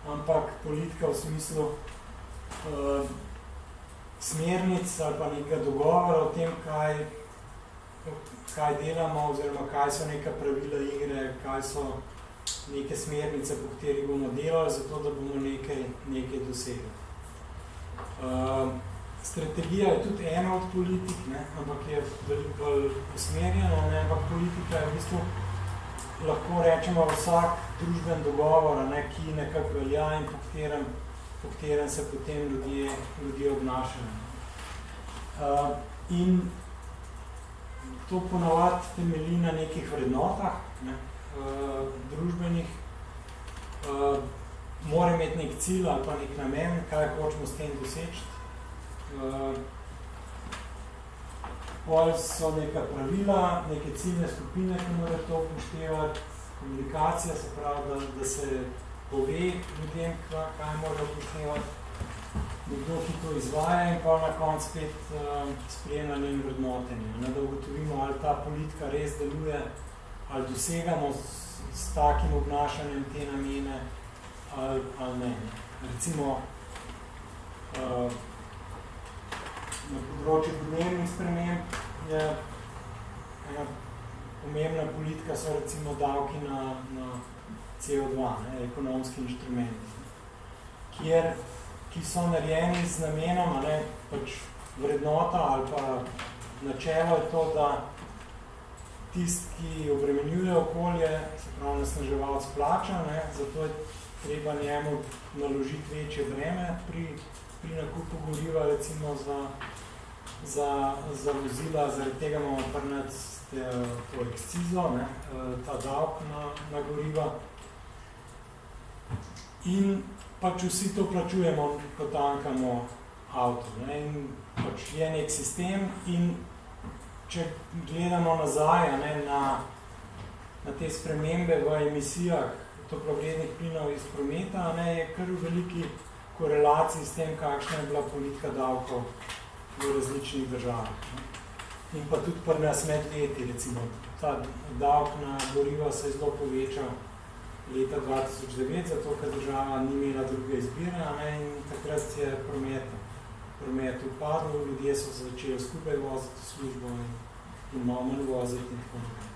ampak politika v smislu smernic ali pa nekega dogovora o tem, kaj delamo, oziroma kaj so neka pravila igre, kaj so neke smernice, po kateri bomo delali, zato da bomo nekaj dosegli. Strategija je tudi ena od politik, ne, ampak je veliko bolj usmerjena, ne, ampak politika je v bistvu, lahko rečemo, vsak družben dogovor, ne, ki nekako velja in po katerem se potem ljudje obnašajo. In to ponavadi temelji na nekih vrednotah, ne, družbenih, mora imeti nek cilj ali pa nek namen, kaj hočemo s tem doseči. Pol so neka pravila, neke ciljne skupine, ki mora to upoštevati, komunikacija, se pravi, da se pove ljudem, kaj mora upoštevati, nekdo, ki to izvaja in pa na koncu spet spremljanje in vrednotenje. Da ugotovimo, ali ta politika res deluje, ali dosegamo s takim obnašanjem te namene, ali ne. Recimo, na področju podnebnih sprememb je ena pomembna politika, so recimo davki na CO2, ne, ekonomski inštrumenti, ki so narejeni z namenom, ne, pač vrednota ali pa načelo je to, da tisti, ki obremenjuje okolje, se pravi nasnaževalec plača, ne, zato je treba njemu naložiti večje breme pri nakupu goriva, recimo za vozila, zaradi tega imamo prnec to ekscizo, ne, ta davek na goriva. In pač vsi to plačujemo, ko tankamo avto, ne, in pač je nek sistem in če gledamo nazaj, ne, na te spremembe v emisijah toplogrednih plinov iz prometa, ne, je kar v veliki korelaciji s tem, kakšna je bila politika davkov v različnih državah. In pa tudi pri nas med leti, recimo, ta davek na goriva se je zelo povečal leta 2009, zato ker država ni imela druge izbire, ne, in takrat je promet upadl, ljudje so se začeli skupaj voziti v službo in malo manj voziti in tako naprej.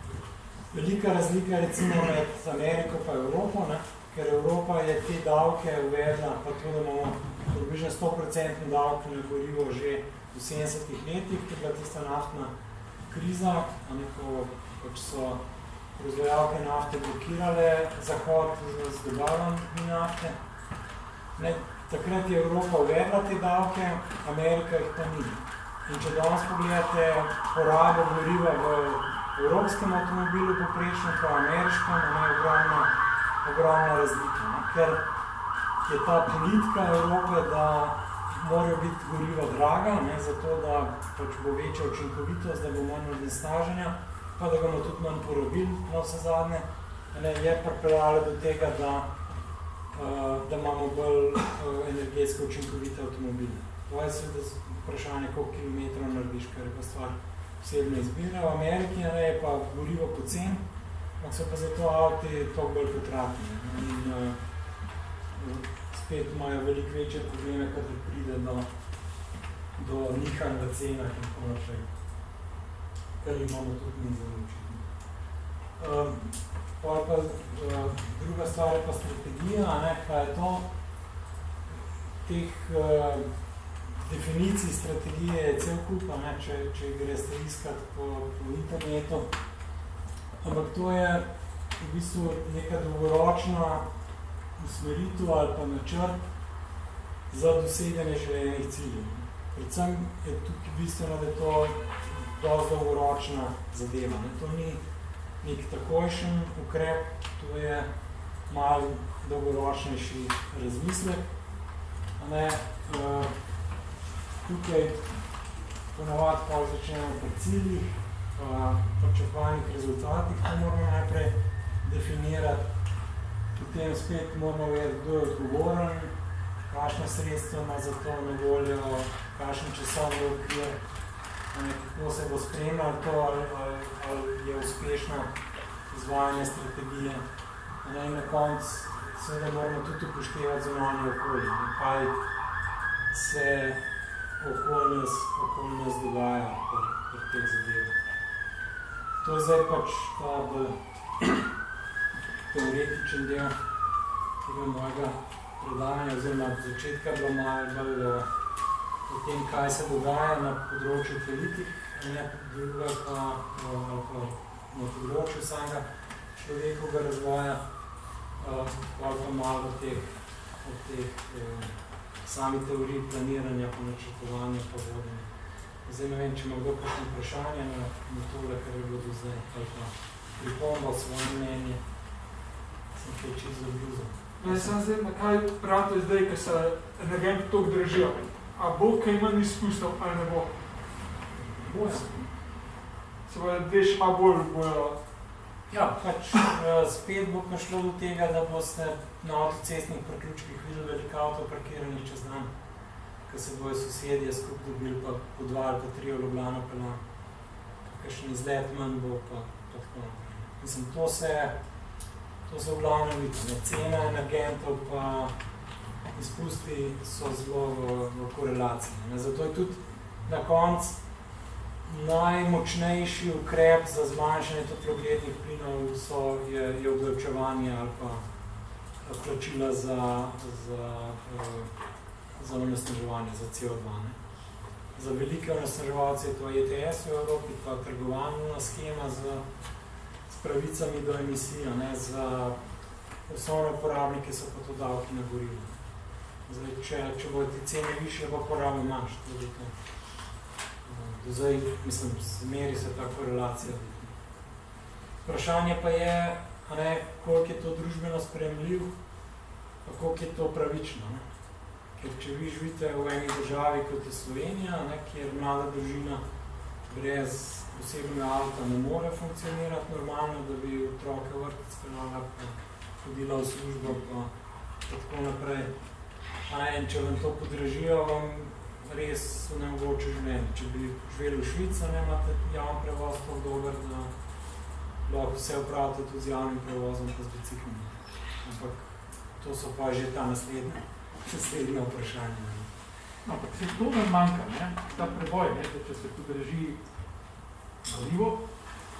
Velika razlika recimo med Ameriko pa Evropo, ne, ker Evropa je te davke uvedla, pa to, da imamo približno 100% davke na gorivo že v 70-ih letih, ki je bila tista naftna kriza, ko pač so proizvajalke nafte blokirale zahod z dobavom nafte. Ne, takrat je Evropa uvedla te davke, Amerika jih pa ni. In če danes pogledate porabo goriva v evropskem avtomobilu poprečno, pa ameriškem, je ogromna razlika, ne? Ker je ta politika Evrope, da morajo biti goriva draga, ne? Zato da pač bo večja učinkovitost, da bo manj onesnaženja, pa da ga bomo tudi manj porabili na vse zadnje, je pripeljalo do tega, da imamo bolj energetsko učinkovite avtomobile. To je seveda vprašanje, koliko kilometrov narediš, kar je pa stvar posebne izbire. V Ameriki je pa gorivo pocen, ampak so pa zato avti toliko bolj potratni. In spet imajo veliko večje probleme, kadar pride do nihanj v cenah in tako naprej. Kar imamo tudi mi zelo očitno. Druga stvar je pa strategija, ne, kaj je to. Teh definicij strategije je cel kup, ne, če greste iskati po internetu. Ampak to je v bistvu neka dolgoročna usmeritev ali pa načrt za doseganje želenih ciljev. Predvsem je tukaj bistveno, da je to dosti dolgoročna zadeva. Ne. To ni nek takojšen ukrep, to je malo dolgoročnejši razmislek. Ne, tukaj ponavadi pa začnemo pri ciljih, pričakovanih rezultatih, to moramo najprej definirati. Potem spet moramo vedeti, kdo je odgovoren, kakšna sredstva ima za to na voljo, kakšen časovni okvir, kako se bo spremljalo to, ali je uspešno izvajanje strategije. In na koncu seveda moramo tudi upoštevati zunanje okolje, kaj se okoli nas dogaja pri teh zadevah. To je zdaj pač ta bolj teoretičen del tega mojega predavanja, oziroma od začetka bilo malo bolj o tem, kaj se dogaja na področju politik, druga pa na področju samega človekovega razvoja, pa malo od teh sami teorij planiranja, pa načrtovanja, pa vodenja. Zdaj ne vem, če ima kdo kakšno vprašanje na tole, kar je bilo do zdaj, ali pa pripomba svoje mnenje, sem kaj čisto zabluzal. Sam zdaj, kaj pravite zdaj, ko se energenti toliko držijo? A bo kaj manj izpustov, ali ne bo? Bo se. Se bo, da še malo bolj bojo. Ja, pač spet bo prišlo do tega, da boste na avtocestnih priključkih videli veliko avto parkirani čez dan, ko se bojo sosedje skupaj dobili, pa po 2 ali pa 3 v Ljubljano peljan. Kakšen izlet manj bo, pa tako naprej. Mislim, to se v glavnem vidi. Cena energentov pa izpusti so zelo v korelaciji. Zato je tudi na koncu najmočnejši ukrep za zmanjšanje toplogrednih plinov je obdavčevanje ali pa plačila za onesnaževanje, za CO2. Za velike onesnaževalce je to ETS v Evropi, pa trgovalna schema s pravicami do emisij, za osnovne uporabnike so pa to davki na gorivo. Zdaj, če bodo te cene višje, bo porabe manjše, tudi to. Do zdaj, mislim, meri se ta korelacija. Vprašanje pa je, koliko je to družbeno sprejemljiv, pa koliko je to pravično. Ker če vi živite v eni državi, kot je Slovenija, kjer mlada družina brez osebnega avta ne more funkcionirati normalno, da bi otroke v vrtec peljala, pa hodila v službo, pa tako naprej. In če vam to podražijo, vam res nemogoče življenje. Če bi živeli v Švici, imate javni prevoz tako dober, da lahko vse opravite tudi z javnim prevozom, pa z biciklom. Ampak to so pa že ta naslednja vprašanja. Ampak se to nam manjka, ta preboj, da če se podraži gorivo,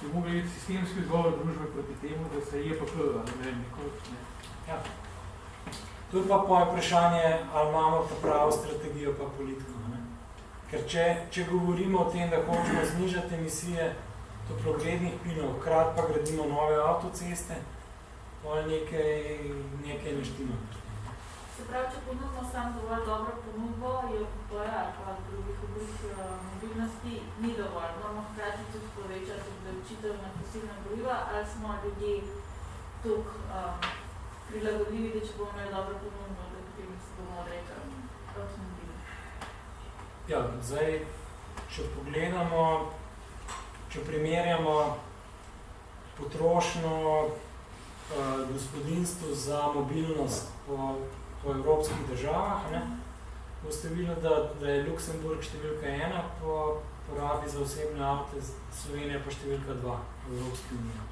bi mogli iti sistemski odgovor družbe proti temu, da se je pa klada, ne vem, nekoliko. Ja. To je pa moje vprašanje, ali imamo ta pravo strategijo pa politiko. Ker če govorimo o tem, da hočemo znižati emisije toplogrednih plinov, hkrati pa gradimo nove avtoceste, pa nekaj neštima. Se pravi, če ponudimo samo dovolj dobro ponudbo, je UPP-ja ali pa drugih oblik mobilnosti ni dovolj. Moramo hkrati tudi povečati obdavčitev na fosilna goriva, ali smo ljudje toliko prilagodljivi, da če bomo imeli dobro ponudbo, da potem se bomo odrekali avtomobili. Ja, zdaj, če pogledamo, če primerjamo potrošnjo gospodinstvu za mobilnost po evropskih državah, boste videli, da je Luksemburg številka 1 po porabi za osebne avte, Slovenija pa številka 2 v Evropski uniji.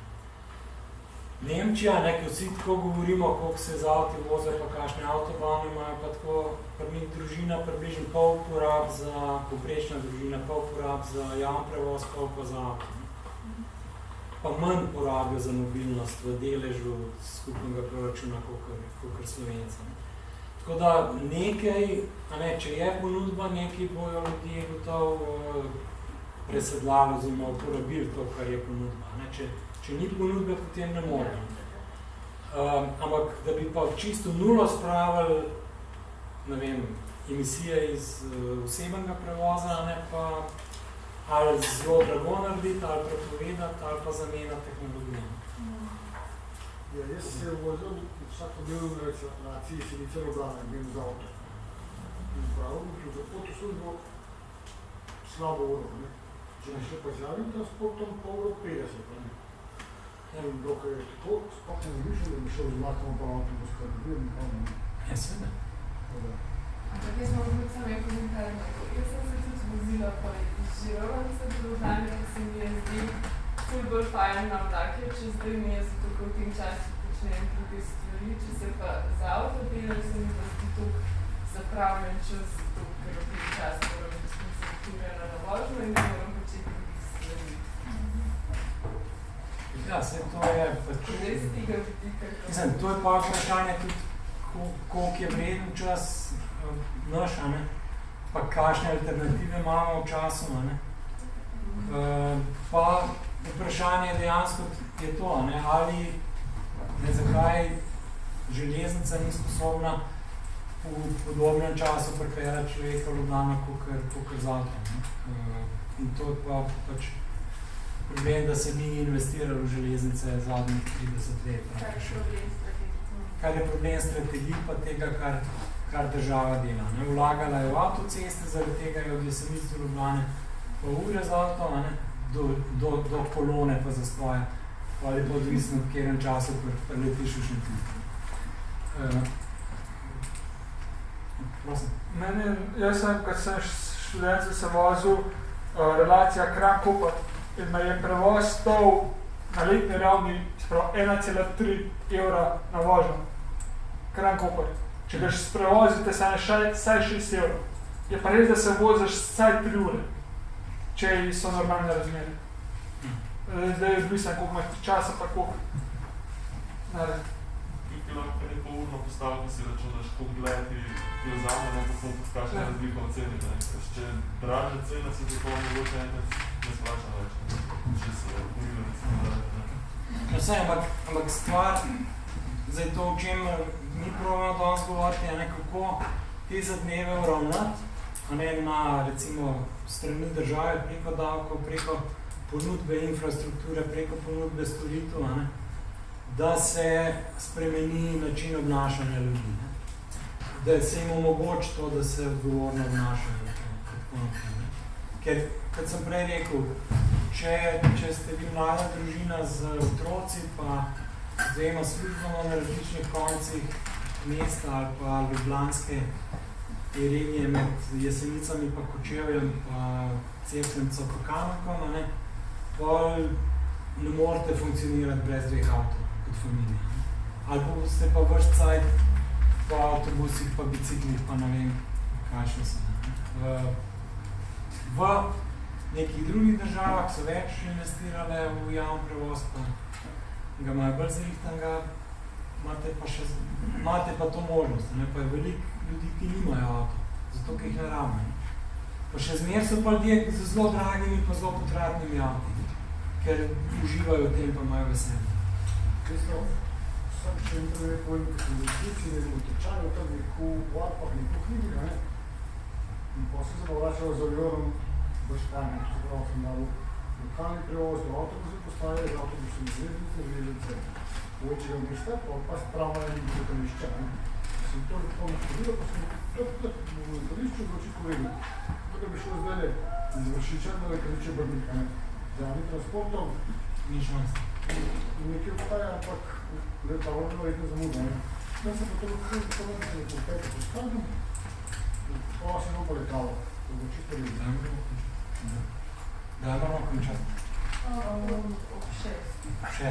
Nemčija, ki vsi tako govorimo, koliko se z avti voze, pa kakšne avtobane imajo, pa tako pri njih družina približno pol porab za, povprečna družina, pol porab za javni prevoz, pol pa za avto. Pa manj porabijo za mobilnost v deležu skupnega proračuna, kakor Slovenci. Tako da nekaj, če je ponudba, nekaj bojo ljudje gotovo presedlali oziroma uporabili to, kar je ponudba. Če ni ponudbe, potem ne moremo. Ampak, da bi pa čisto nulo spravili, ne vem, emisije iz osebnega prevoza, pa ali zelo drago narediti, ali prepovedati, ali pa zamenjati tehnologijo. Ja, jaz se vozil vsakodnevno na restauraciji Silice Ljubljana, grem z avto. In pravim, če za pot v službo slabo uro, Če ne še pa z javnim transportom, pa uro 50. In dokaj je tako, sploh ne zamišljam, da bi šel z vlakom pa avtobus, kar bi bil, Ja, seveda. Ampak jaz moram biti samo en komentar. Jaz sem se tudi vozila pa iz Žirovnice do Ljubljane, ker se mi je zdi ful bolj fajn na vlake čez 2 mesece, tako v tem času počnem druge stvari. Če se pa z avto peljem, se mi pa zdi toliko zapravljen čas, ker v tem času moram biti skoncentrirana na vožnjo in da moram početi drugih stvari. Ja, to je pač... Res tega vidika. Mislim, to je pa vprašanje tudi, koliko je vreden čas naš, pa kakšne alternative imamo v času, ne. Pa vprašanje dejansko je to, ne, ali zakaj železnica ni sposobna v podobnem času pripeljati človeka v Ljubljano kakor z avtom. In to je pa pač problem, da se ni investiralo v železnice zadnjih 30 let. Kar je problem strategij pa tega, kar država dela. Ne. Vlagala je v avtoceste, zaradi tega je od Jesenic do Ljubljane pa ure z avtom, do kolone pa zastoja, ali pa odvisno v katerem času preletiš v Šentilj. Prosim. Jaz sem, kad sem študent, se vozil relacija Kranj-Koper in me je prevoz stal na letni ravni 1,3 evra na vožnjo. Kranj-Koper. Če ga sprevozite, se vsaj 6 evrov. Je pa res, da se voziš vsaj 3 ure, če so normalne razmere. Zdaj je odvisen, koliko imaš časa, pa koliko naredi. Ti lahko neko urno postavko si računaš, koliko gledi ti vzame, ne pa samo kakšna razlika v ceni. Če draže cena, se tako mogoče enkrat ne splača več. Če se urilo recimo draže. Vse, ampak stvar, zdaj to, o čem mi probamo danes govoriti, kako te zadneve uravnati, na recimo strani države, preko davkov, preko ponudbe infrastrukture, preko ponudbe storitev, da se spremeni način obnašanja ljudi, da se jim omogoči to, da se odgovorno obnašajo. Ker, kot sem prej rekel, če ste vi mlada družina z otroci, pa z dvema službama na različnih koncih mesta ali pa ljubljanske regije med Jesenicami pa Kočevjem pa Cerkvenco pa Kanokom, pol ne morete funkcionirati brez dveh avtov kot familija. Ali pa ste pa vrš cajt po avtobusih, pa biciklih, pa ne vem, kakšno so. V nekih drugih državah so več investirale v javni prevoz, pa ga imajo bolj zrihtanega, imate pa to možnost, pa je veliko ljudi, ki nimajo avto, zato ki jih ne rabijo. Pa še zmer so pa ljudje z zelo dragimi pa zelo potratnimi avti, ker uživajo v tem, pa imajo veselje. Sam še intervju po investiciji, ne tečajo tam neko v Alpah, neko knjigi, in pa se zavračajo z avionom v Španiji, to se pravi, sem dal lokalni prevoz do avtobusu postaje, z avtobusom železnice, večjega mesta, pa spravo je nekaj letališča. Sem to nastavilo, pa sem v letališču vroči povedal, da bi šlo zdaj iz Vršiča na letališče Brnika, z javnim transportom, nekaj obstaja, ampak letalo je verjetno zamuda. Tam se pa to lahko nekaj pete po skladom, pa se bo pa letalo, to bo čisto redno. Da, moramo končati. Ob 6.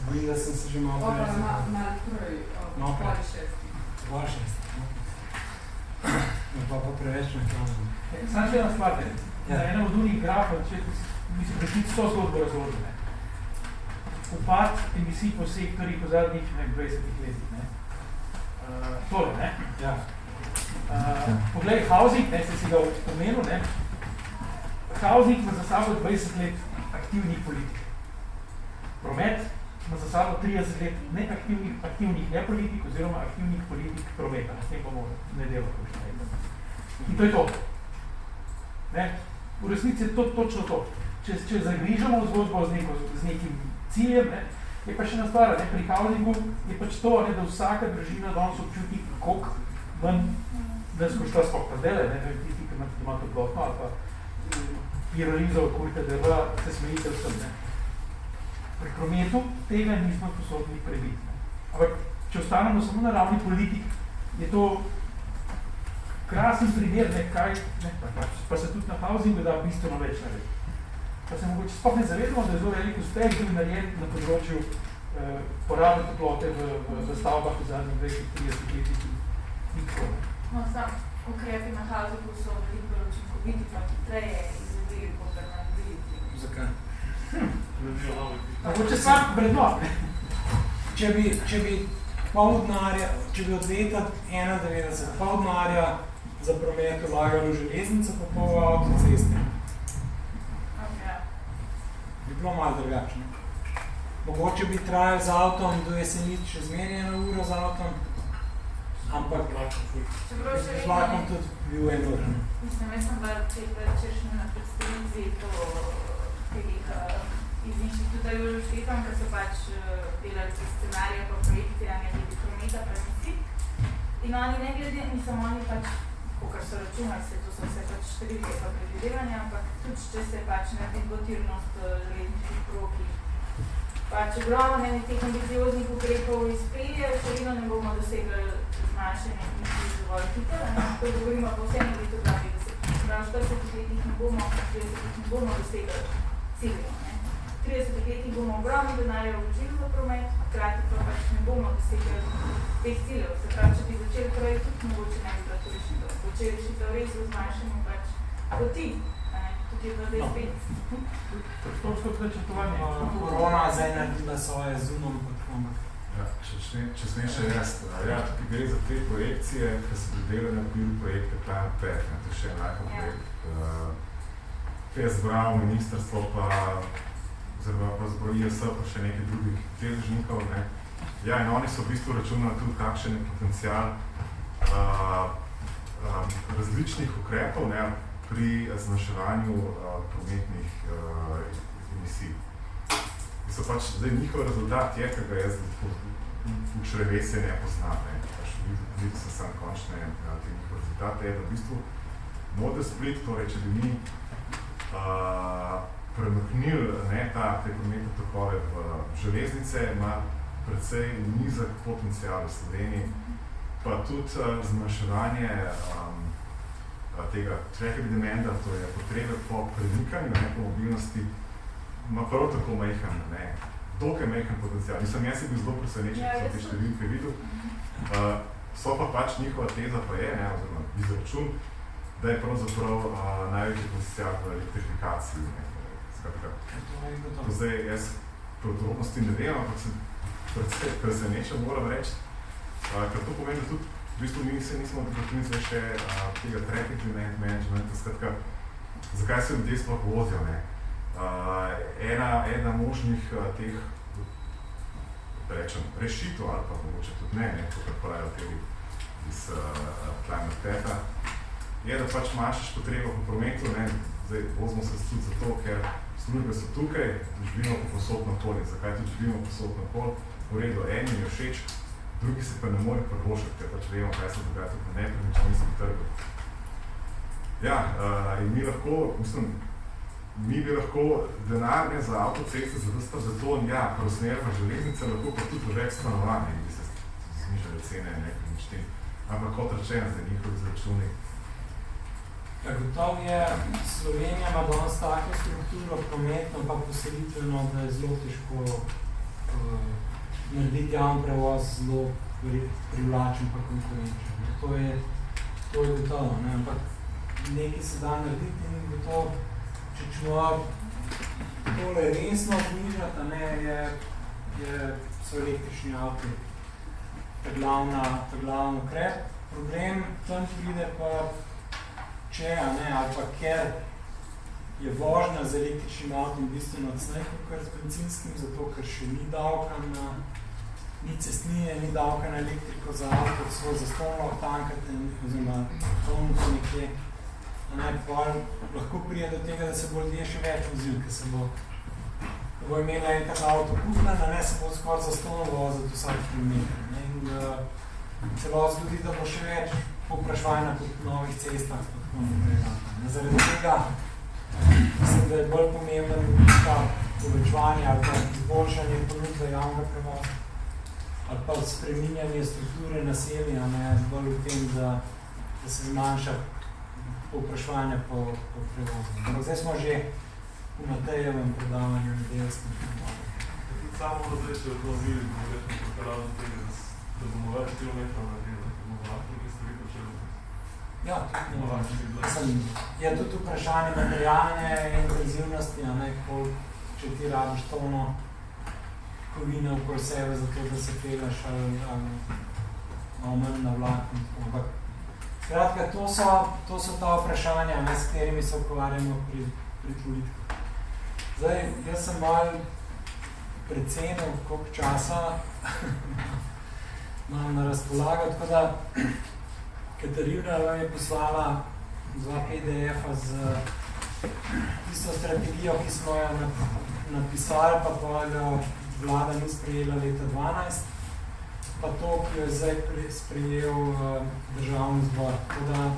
Bojila sem se že malo prej. Malo prej, ob pol 6. Pol 6. Pa preveč nekaj. Sam še ena stvar, na enem od drugih grafov, mislim, da ti so zgodbo razložene. Upad emisij po sektorjih v zadnjih 20 letih. Tole, ne? Ja. Poglej, housing, ste si ga omenil, housing ima za sabo 20 let aktivnih politik. Promet ima za sabo 30 let aktivnih nepolitik oziroma aktivnih politik prometa. S tem bomo nedelali. In to je to. V resnici je to točno to. Če zagrižamo zgodbo z nekim ciljem, je pa še ena stvar, pri housingu je pač to, da vsaka družina danes občuti, koliko manj danes košta skok. Pa zdaj, tisti, ki imate doma toplotno ali pa pirolizo, kurite drva, se smejite vsem. Pri prometu tega nismo sposobni prebiti. Ampak, če ostanemo samo na ravni politik, je to krasen primer, pa se tudi na housingu da bistveno več narediti. Pa se mogoče sploh ne zavedamo, da je zelo velik uspeh bil narejen na področju porabe toplote v stavbah v zadnjih 20-30 letih in tako. No, sam ukrepi na housingu so veliko bolj učinkoviti, pa hitreje izvedljivi kot na mobiliti. Zakaj? Mogoče sam vrednot. Če bi pol denarja, če bi od leta 91 pol denarja za promet vlagali v železnico, pa pol v avtoceste. Bi bilo malo drugačno. Mogoče bi trajal z avtom do Jesenic še zmeraj 1 uro z avtom, ampak z vlakom tudi bil 1 ura. Mislim, jaz sem bila včerajšnja na predstavitvi iz Inštituta Jožef Stefan, ker so pač delali scenarije pa projektiranje glede prometa pa emisij. In oni ne glede, oni pač, kakor so računali, to so vse pač številke pa predvidevanja, ampak tudi če se pač naredi dvotirnost železniških prog, pač ogromno teh ambicioznih ukrepov izpelje, še vedno ne bomo dosegli zmanjšanje emisij dovolj hitro. To govorimo pa vse na letu 2050. Prav 40 letih ne bomo, 30 letih ne bomo dosegli ciljev. 30 letih bomo ogromno denarja vložili v promet, hkrati pa pač ne bomo dosegli teh ciljev. Se pravi, če bi začeli prej, tudi mogoče ne bi bila to rešitev. Če je rešitev res v zmanjšanju pač poti, tudi je pa zdaj spet. Prostorsko načrtovanje. Korona zdaj naredila svoje zumom kot kombat. Ja, če smem še jaz, tukaj gre za te projekcije, ki so dodelane v projekte Plan 5, to je še enako projekt. Kaj je zbral ministrstvo pa zbral ISA pa še nekaj drugih deležnikov. Ja, in oni so v bistvu računali tudi, kakšen je potencial različnih ukrepov pri zmanjševanju prometnih emisij. In so pač zdaj njihov rezultat je, ki ga jaz v črevesje ne poznam. Videl sem sam končne te njihov rezultate, je da v bistvu Model Split, torej če bi mi premaknili te prometne tokove v železnice, ima precej nizek potencial v Sloveniji, pa tudi zmanjševanje tega traffic demanda, to je potrebe po premikanju, po mobilnosti, ima prav tako majhen, dokaj majhen potencial. Mislim, jaz sem bil zelo presenečen, ko sem te številke videl. So pa pač njihova teza pa je, oziroma izračun, da je pravzaprav največji potencial v elektrifikaciji. Zdaj, jaz podrobnosti ne vem, ampak sem predvsej presenečen, moram reči, ker to pomeni, da tudi v bistvu mi se nismo dotaknili zdaj še tega traffic management, skratka, zakaj se ljudje sploh vozijo. Ena možnih teh, da rečem, rešitev ali pa mogoče tudi ne, to kar pravijo teli iz Climate Tech-a, je, da pač manjšaš potrebo po prometu, zdaj vozimo se tudi zato, ker službe so tukaj, živimo po posod na polje. Zakaj tudi živimo posod na polje? V redu, eni je všeč, drugi se pa ne more prvošati, ker pač vemo, kaj se dogaja tudi na nepremičninskem trgu. Ja, in mi lahko, mi bi lahko denar za avtoceste zadostal za to, ja, preusmerjamo železnice, lahko pa tudi v več stanovanj, in bi se znižali cene nepremičnin. Ampak kot rečeno, zdaj njihovi izračuni. Ja, gotovo je, Slovenija ima danes tako strukturo prometno pa poselitveno, da je zelo težko narediti javni prevoz zelo privlačen pa konkurenčen. To je gotovo, ampak nekaj se da narediti in gotovo, če ćemo tole resno obnižati, so električni avti ta glavni ukrep. Problem tam pride pa če, ali pa ker je vožnja z električnim avtom bistveno cenej kot z bencinskim, zato ker še ni davka ni cestnine, ni davka na elektriko za avto, svoj zastonno tankate, oziroma tonko nekje. Lahko prije do tega, da se bo ljudje še več vozil, ker se bo imela enkrat avto kupna, se bo skoraj zastonno voziti vsak kilometer. In celo zgodi, da bo še več povpraševanja po novih cestah. Zaradi tega mislim, da je bolj pomemben povečevanje ali pa izboljšanje ponudbe javnega prevoza ali pa spreminjanje strukture naselja, bolj v tem, da se zmanjša povpraševanje po prevozu. Zdaj smo že v Matejevem predavanju nedeljskem prevozu. Samo da zdaj še odnovili, bomo rečemo pripravljeno do tega, da bomo več kilometrov naredili, da bomo lahko nekaj stvari počeli. Ja, je tudi vprašanje materialne intenzivnosti, če ti rabiš tono kovine okoli sebe, zato da se peleš ali malo manj na vlak in tako. Ampak, skratka, to so ta vprašanja, s katerimi se ukvarjamo pri politikah. Zdaj, jaz sem malo precenil, koliko časa imam na razpolago, tako da Katarina vam je poslala 2 PDF-a z tisto strategijo, ki smo jo napisali, pa jo vlada ni sprejela leta 2012, pa to, ki jo je zdaj sprejel državni zbor. Tako da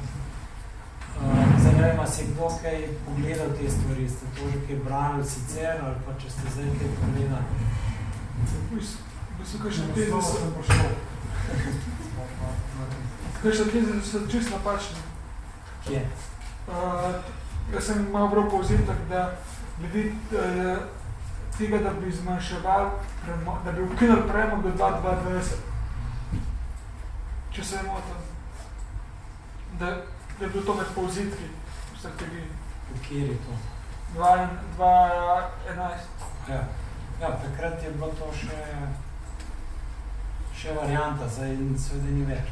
zanima se, kdo kaj pogledal te stvari, ste to že kaj brali sicer, ali pa če ste zdaj kaj pogledali. Mislim, kakšne teze so čisto napačne. Kje? Jaz sem malo bral povzetek, da glede tega, da bi zmanjševali, da bi ukinuli premog do 2020. Če se je motil, da je bilo to med povzetki v strategiji. Kjer je to? 2011. Ja, takrat je bilo to še varianta, zdaj seveda ni več.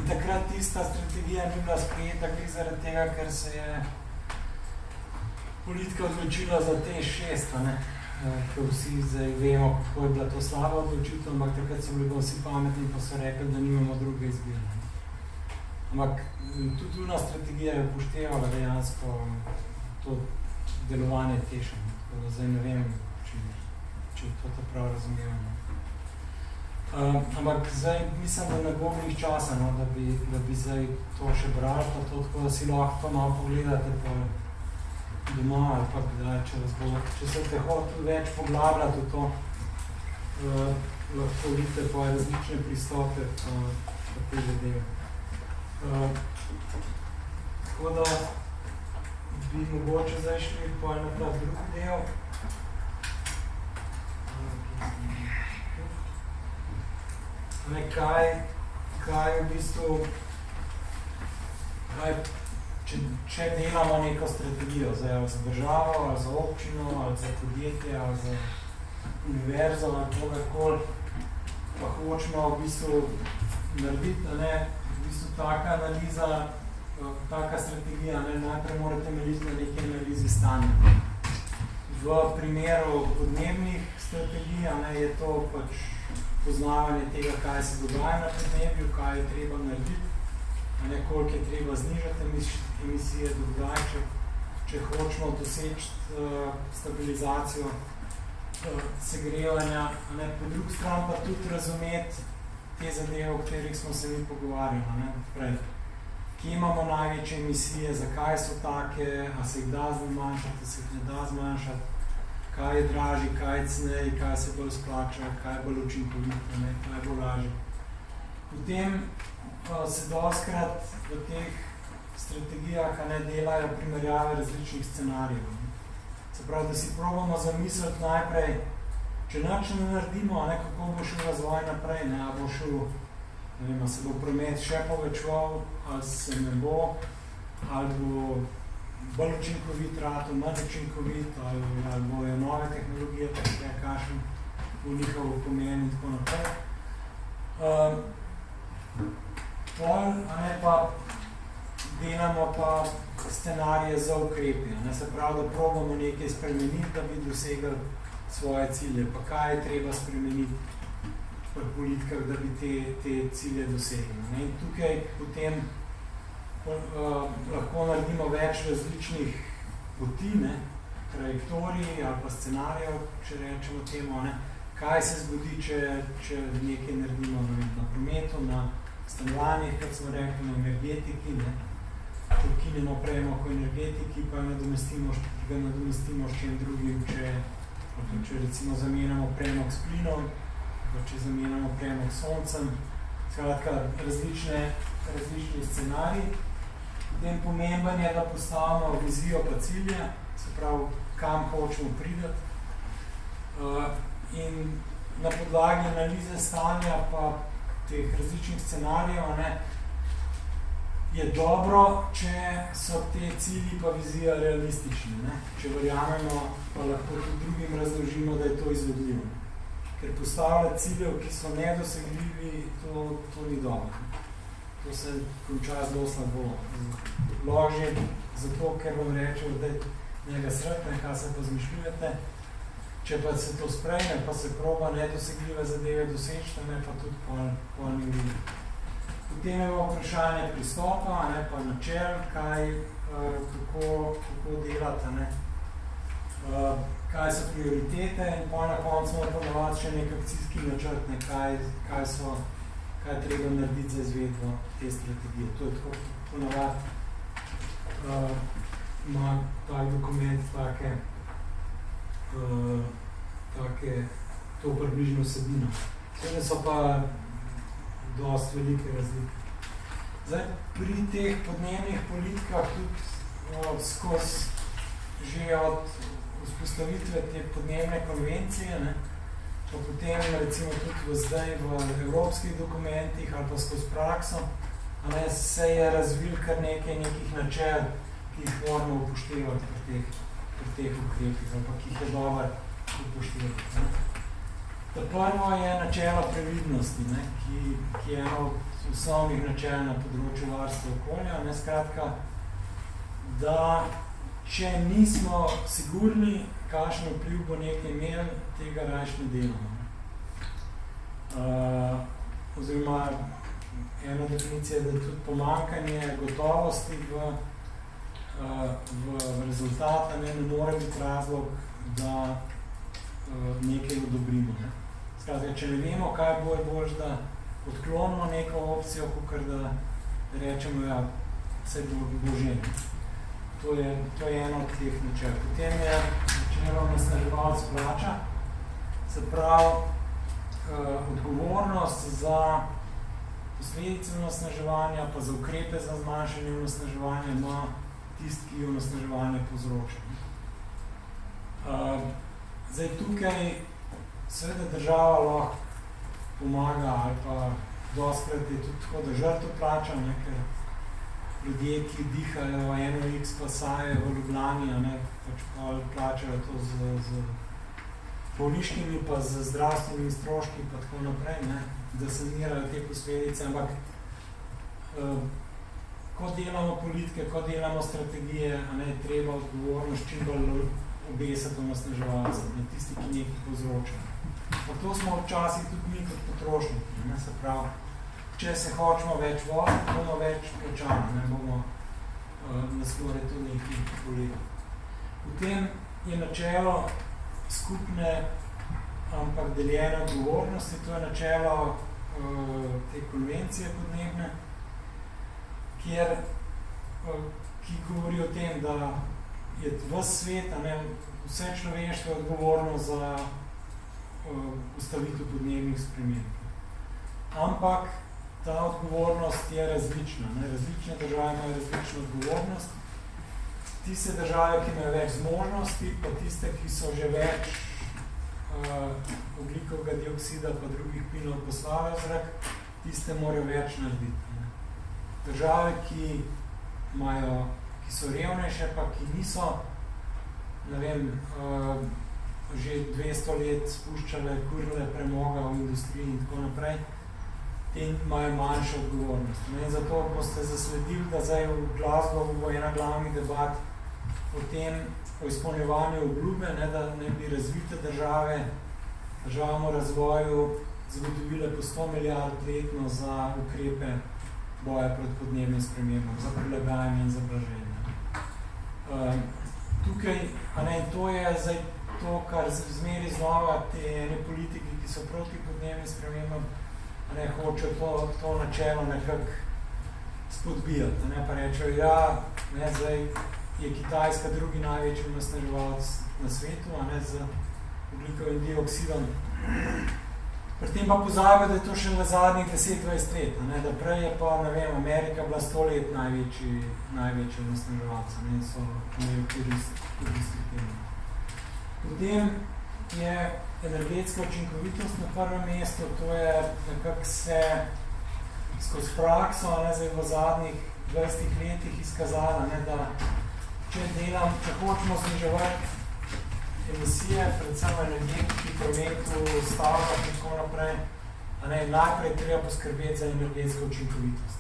Takrat tista strategija ni bila sprejeta zaradi tega, ker se je politika odločila za te 6, ker vsi zdaj vemo, kako je bila to slaba odločitev, ampak takrat so bili vsi pametni, pa so rekli, da nimamo druge izbire. Ampak tudi ona strategija je upoštevala dejansko to delovanje Teša. Tako da zdaj ne vem, če to prav razumemo. Ampak zdaj mislim, da ne bo njih časa, da bi zdaj to še brali, pa to tako, da si lahko malo pogledate pa doma ali pa kdaj, če se te hotel več poglabljati v to, lahko vidite pa različne pristope pa te zadeve. Tako da bi mogoče zdaj šli pa na ta drugi del. Kaj v bistvu, če delamo neko strategijo, ali za državo, ali za občino, ali za podjetje, ali za univerzo, ali kogarkoli, pa hočemo v bistvu narediti, v bistvu taka analiza, taka strategija, najprej mora temeljiti na neki analizi stanja. V primeru podnebnih strategij je to pač poznavanje tega, kaj se dogaja na podnebju, kaj je treba narediti, koliko je treba znižati emisije do kdaj, če hočemo doseči stabilizacijo segrevanja, po drugi strani pa tudi razumeti te zadeve, o katerih smo se mi pogovarjali. Kje imamo največje emisije, zakaj so take, a se jih da zmanjšati, a se jih ne da zmanjšati, kaj je dražji, kaj je cenej, kaj se bolj splača, kaj je bolj učinkovito, kaj je bolj lažje. Potem se dostkrat v teh strategijah delajo primerjave različnih scenarijev. Se pravi, da si probamo zamisliti najprej, če nič ne naredimo, kako bo šel razvoj naprej, a bo šel, se bo promet še povečeval, ali se ne bo, ali bo bolj učinkovit rato, manj učinkovit, ali bojo nove tehnologije, kakšen bo njihov pomen in tako naprej. Pa delamo pa scenarije za ukrepe. Se pravi, da probamo nekaj spremeniti, da bi dosegli svoje cilje. Pa kaj je treba spremeniti pri politikah, da bi te cilje dosegli. In tukaj potem lahko naredimo več različnih poti, trajektorij ali pa scenarijev, če rečemo temu, kaj se zgodi, če nekaj naredimo na prometu, na stanovanjih, kot smo rekli, na energetiki, če ukinemo premog v energetiki, pa ga nadomestimo s čem drugim, če recimo zamenjamo premog s plinom, če zamenjamo premog s soncem, skratka različni scenariji. Potem pomemben je, da postavimo vizijo pa cilje, se pravi, kam hočemo priti. In na podlagi analize stanja pa teh različnih scenarijev je dobro, če so te cilji pa vizija realistični. Če verjamemo, pa lahko tudi drugim razložimo, da je to to izvedljivo. Ker postavljati ciljev, ki so nedosegljivi, to ni dobro. To se konča zelo slabo. Lahko že zato, ker vam rečejo, da je njega sretne, kaj se pa zmišljujete. Če pa se to sprejme, pa se proba nedosegljive zadeve doseči, ne, pa tudi pol ni vredi. Potem je vprašanje pristopa, ne, pa načel, kako delate, ne. Kaj so prioritete in pa na koncu mora ponovati še nek akcijski načrt, ne, kaj treba narediti za izvedbo te strategije. To je tako ponovati. Ima tak dokument to približno vsebino. Seveda so pa dosti velike razlike. Zdaj, pri teh podnebnih politikah tudi skozi že od vzpostavitve te podnebne konvencije, ne, pa potem recimo tudi zdaj v evropskih dokumentih ali pa skozi prakso, ne, se je razvil kar nekih načel, ki jih moramo upoštevati pri teh ukrepih, ali pa ki jih je dobro upoštevati. Ne. Ta prvo je načelo previdnosti, ne, ki je eno od osnovnih načel na področju varstva okolja. Ne, skratka, da če nismo sigurni, kakšen vpliv bo nekaj imel, tega rajš ne delamo. Oziroma, ena definicija je, da tudi pomanjkanje gotovosti v rezultata ne more biti razlog, da nekaj odobrimo. Ne. Skratka, če ne vemo, kaj bo, je bolj, da odklonimo neko opcijo, kakor da rečemo, ja, vse bo že. To je eno od teh načel. Potem je načelo onesnaževalec plača, se pravi odgovornost za posledice onesnaževanja, pa za ukrepe za zmanjšanje onesnaževanja ima tisti, ki onesnaževanje povzroča. Zdaj tukaj seveda država lahko pomaga ali pa dostikrat je tudi tako, da žrtev plača, ne, ker ljudje, ki dihajo NOx pa saje v Ljubljani, ne, pač pa plačajo to z bolniškimi pa z zdravstvenimi stroški pa tako naprej, ne, da sanirajo te posledice, ampak ko delamo politike, ko delamo strategije, ne, treba odgovornost čim bolj obesati onesnaževalce, tisti, ki nekaj povzročajo. Pa to smo včasih tudi mi kot potrošniki, ne, se pravi, če se hočemo več voziti, bomo več plačali, ne bomo nas more to nekaj boleti. Potem je načelo skupne, ampak deljene odgovornosti, to je načelo te konvencije podnebne, ki govori o tem, da je ves svet, ne, vse človeštvo je odgovorno za ustavitev podnebnih sprememb. Ampak ta odgovornost je različna. Ne? Različne države imajo različno odgovornost. Tiste države, ki imajo več zmožnosti, pa tiste, ki so že več ogljikovega dioksida pa drugih plinov poslali v zrak, tiste morajo več narediti. Ne? Države, ki so revnejše, pa ki niso, ne vem, že 200 let spuščale kurile premoga v industriji in tako naprej, te imajo manjšo odgovornost. In zato boste zasledili, da zdaj v Glasgowu bo ena glavnih debat o tem, o izpolnjevanju obljube, ne, da ne bi razvite državamo razvoju zagotovile po 100 milijard letno za ukrepe boja proti podnebnim spremembam, za prilagajanje in za blaženje. Tukaj, to je zdaj to, kar zmeri znova te ene politiki, ki so proti podnebnim spremembam, hoče to načelo nekako spodbijati, pa rečejo, ja, zdaj je Kitajska drugi največji onesnaževalec na svetu, z ogljikovim dioksidom. Pri tem pa pozabijo, da je to še na zadnjih 10-20 let, da prej je pa, ne vem, Amerika bila 100 let največji onesnaževalec, so imeli koristi temu. Potem je energetska učinkovitost na prvem mestu, to je nekako se skozi prakso, zdaj v zadnjih 20 letih izkazala, da če hočemo zniževati emisije, predvsem energetiki, prometu, stavkah in tako naprej, najprej treba poskrbeti za energetsko učinkovitost.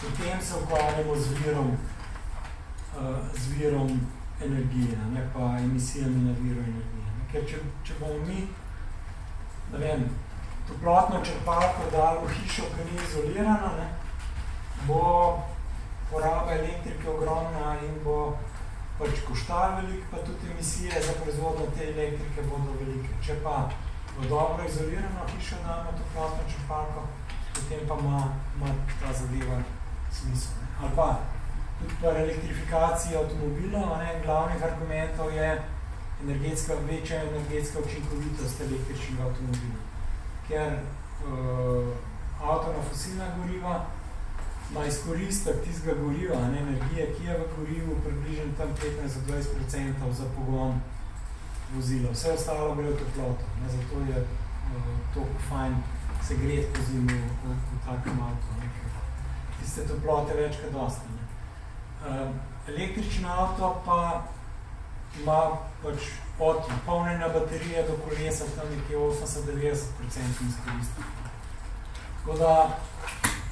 Potem se ukvarjamo z virom energije, ne pa emisijami na viru energije. Ker če bomo mi, ne vem, toplotno črpalko dali v hišo, ki ni izolirana, ne, bo poraba elektrike ogromna in bo pač koštal veliko, pa tudi emisije za proizvodnjo te elektrike bodo velike. Če pa v dobro izolirano hišo damo toplotno črpalko, potem pa ima ta zadeva smisel. Ali pa tudi pri elektrifikaciji avtomobilov, glavnih argumentov je večja energetska učinkovitost električnega avtomobila. Ker avto na fosilna goriva ima izkoristek tistega goriva, energije, ki je v gorivu približno tam 15-20% za pogon vozila. Vse ostalo gre v toploto, zato je toliko fajn se greti po zimi v takem avtu. Tiste toplote več kot dosti. Električni avto pa ima pač od polnjenja baterije do kolesa tam nekje 80-90% izkoristek. Tako da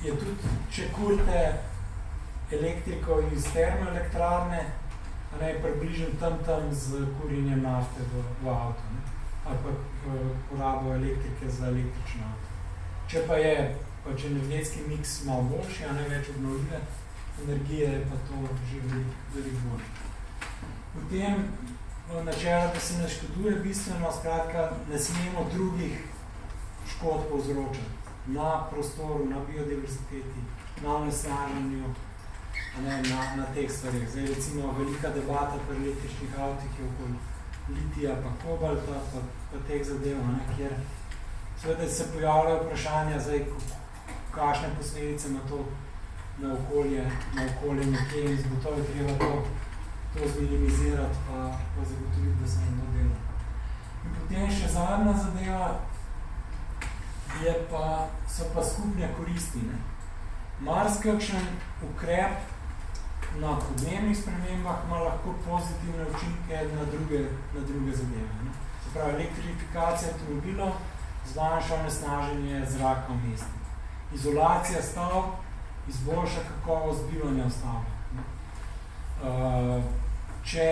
je tudi, če kurite elektriko iz termoelektrarne, približno tam z kurjenjem nafte v avto, ali pa porabo elektrike za električno avto. Če pa je pač energetski miks malo boljši, več obnovljive energije, je pa to že veliko bolj. Potem načelo, da se ne škoduje bistveno, skratka, ne smemo drugih škod povzročati na prostoru, na biodiverziteti, na onesnaženju, na teh stvarih. Zdaj, recimo, velika debata pri električnih avtih je okoli litija, pa kobalta, pa teh zadev, kjer seveda se pojavljajo vprašanja, zdaj, kakšne posledice ima to na okolje nekje in zgotovo je treba to zminimizirati pa zagotoviti, da se nam to dela. In potem še zadnja zadeva so pa skupne koristi. Marsikakšen ukrep na podnebnih spremembah ima lahko pozitivne učinke na druge zadeve. Se pravi, elektrifikacija avtomobilov zmanjša onesnaženje zraka v mestu. Izolacija stavb izboljša kakovost bivanja v stavbah. Če